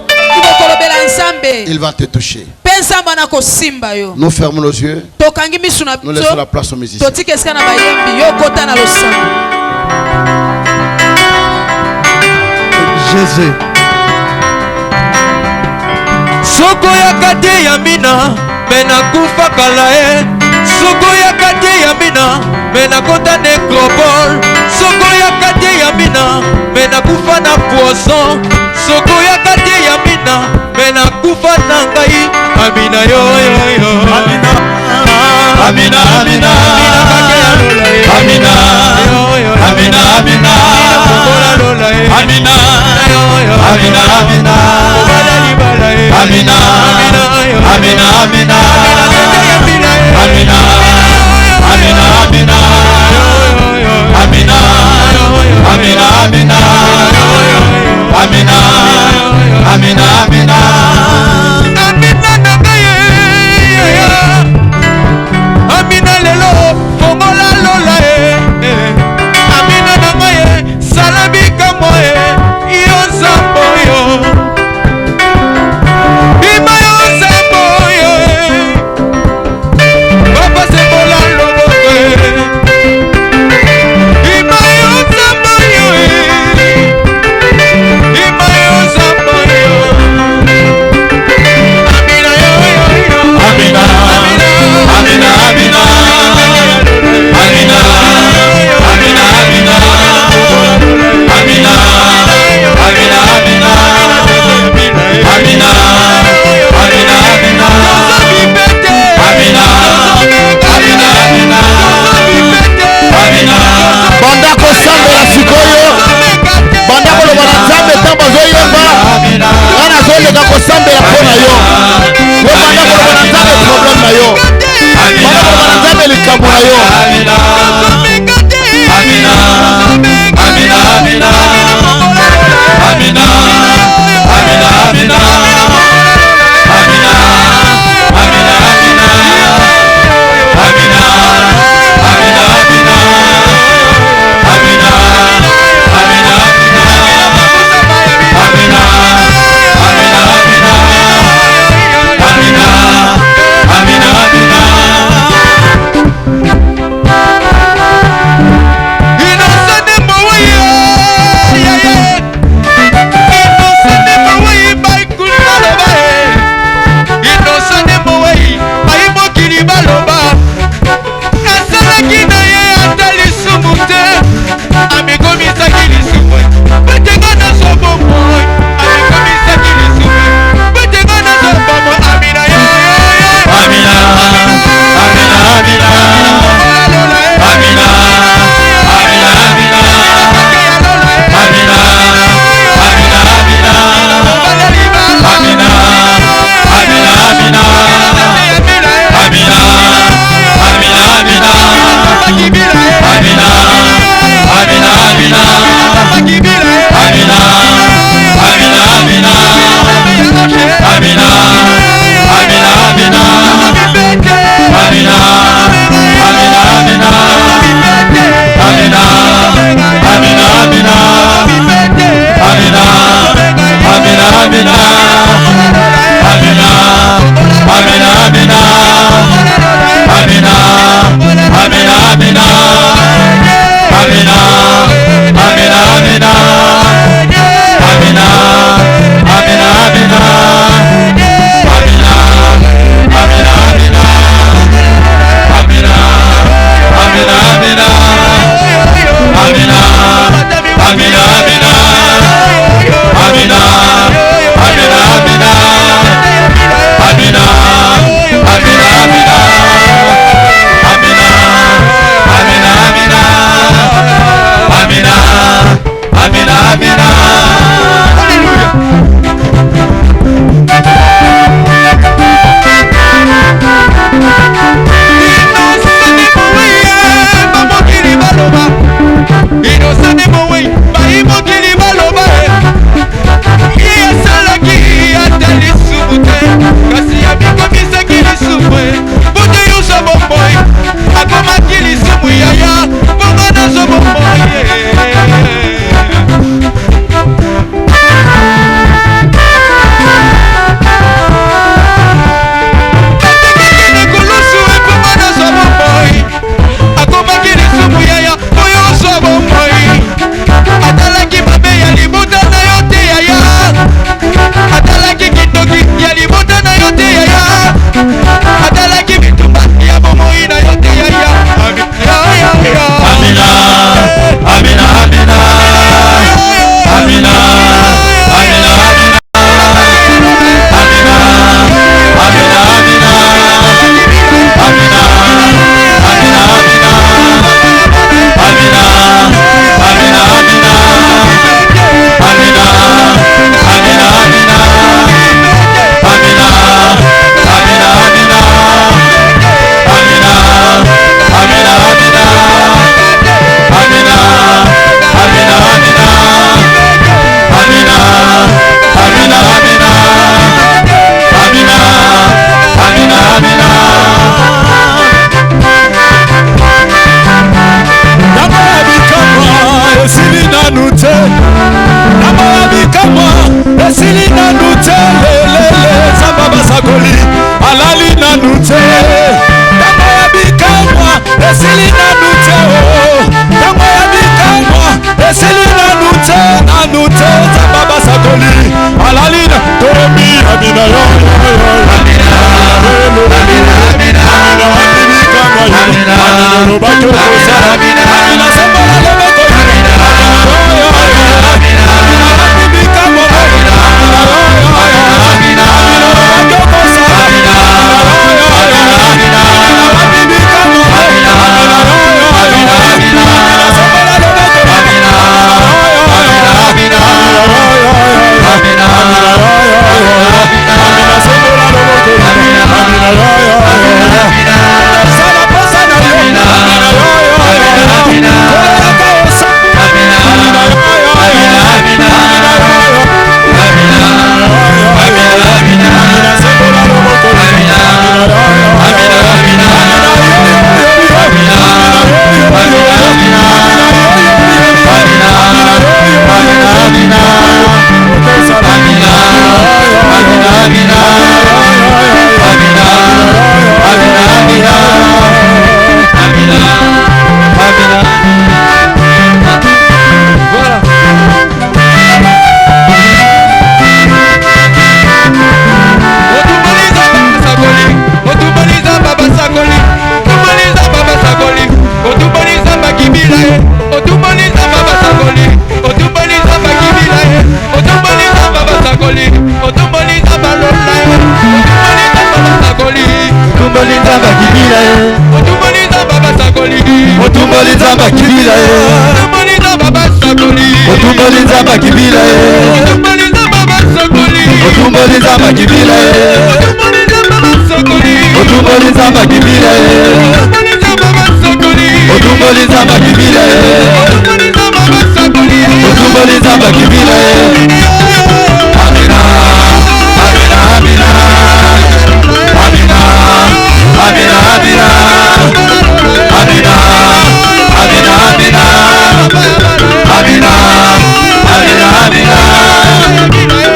Il va te toucher. Nous fermons nos yeux. Nous laissons la place aux musiciens. Jésus. Soko ya kati ya mina mena kufa kalae. Soko ya kati ya mina mena kota necropole. Soko ya kati ya mina mena kufa na poisson. Soko ya kati ya mina mena kufa na ngai. Amina yo yo yo. Amina. Amina Amina. Amina. Amina Amina. Amina. Amina Amina. Amina. Amina Amina. Amina. Amina Amina. Amina. Amina Amina. Amina. Amina Amina. Amina lelo fongola lola Amina nangaye salabika moye yo zambo yo bima yo zambo yo papa sembola lobo bima yo zambo yo bima yo zambo yo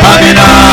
Amina.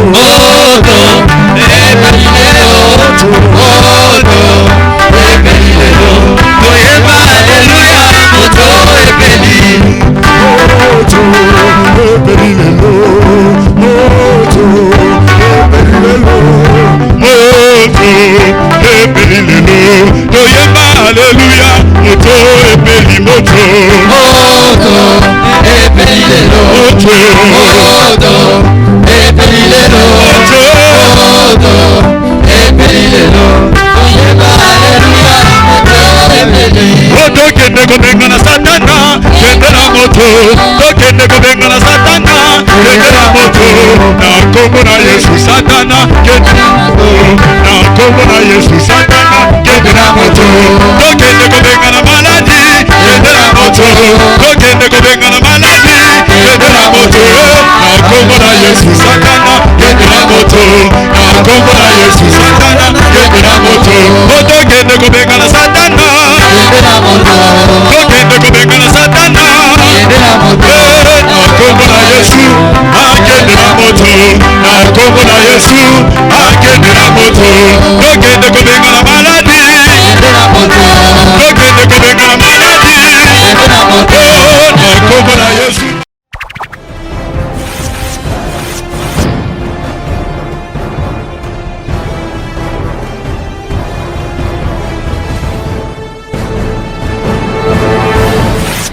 moto ebeli lelo moto ebeli lelo toyeba haleluya moto ebeli moto ebeli lelo moto ebeli lelo moto ebeli lelo toyeba haleluya moto ebeli moto ebeli lelo moto ebeli lelo moto ebeli lelo toyeba haleluya moto ebeli moto kende kobenga na satana kende na moto kende kobenga na satana kende na moto na kombo na Yesu satana kende na moto na kombo na Yesu satana kende na moto kende kobenga na maladi kende na moto kende kobenga na maladi kende na moto na kombo na Yesu satana kende na moto na kombo na Yesu satana kende na moto kende kobenga na satana kende na moto kende kobenga na satana kende na moto na kombo na Yesu akende na moto na kombo na Yesu akende na moto kende kobenga na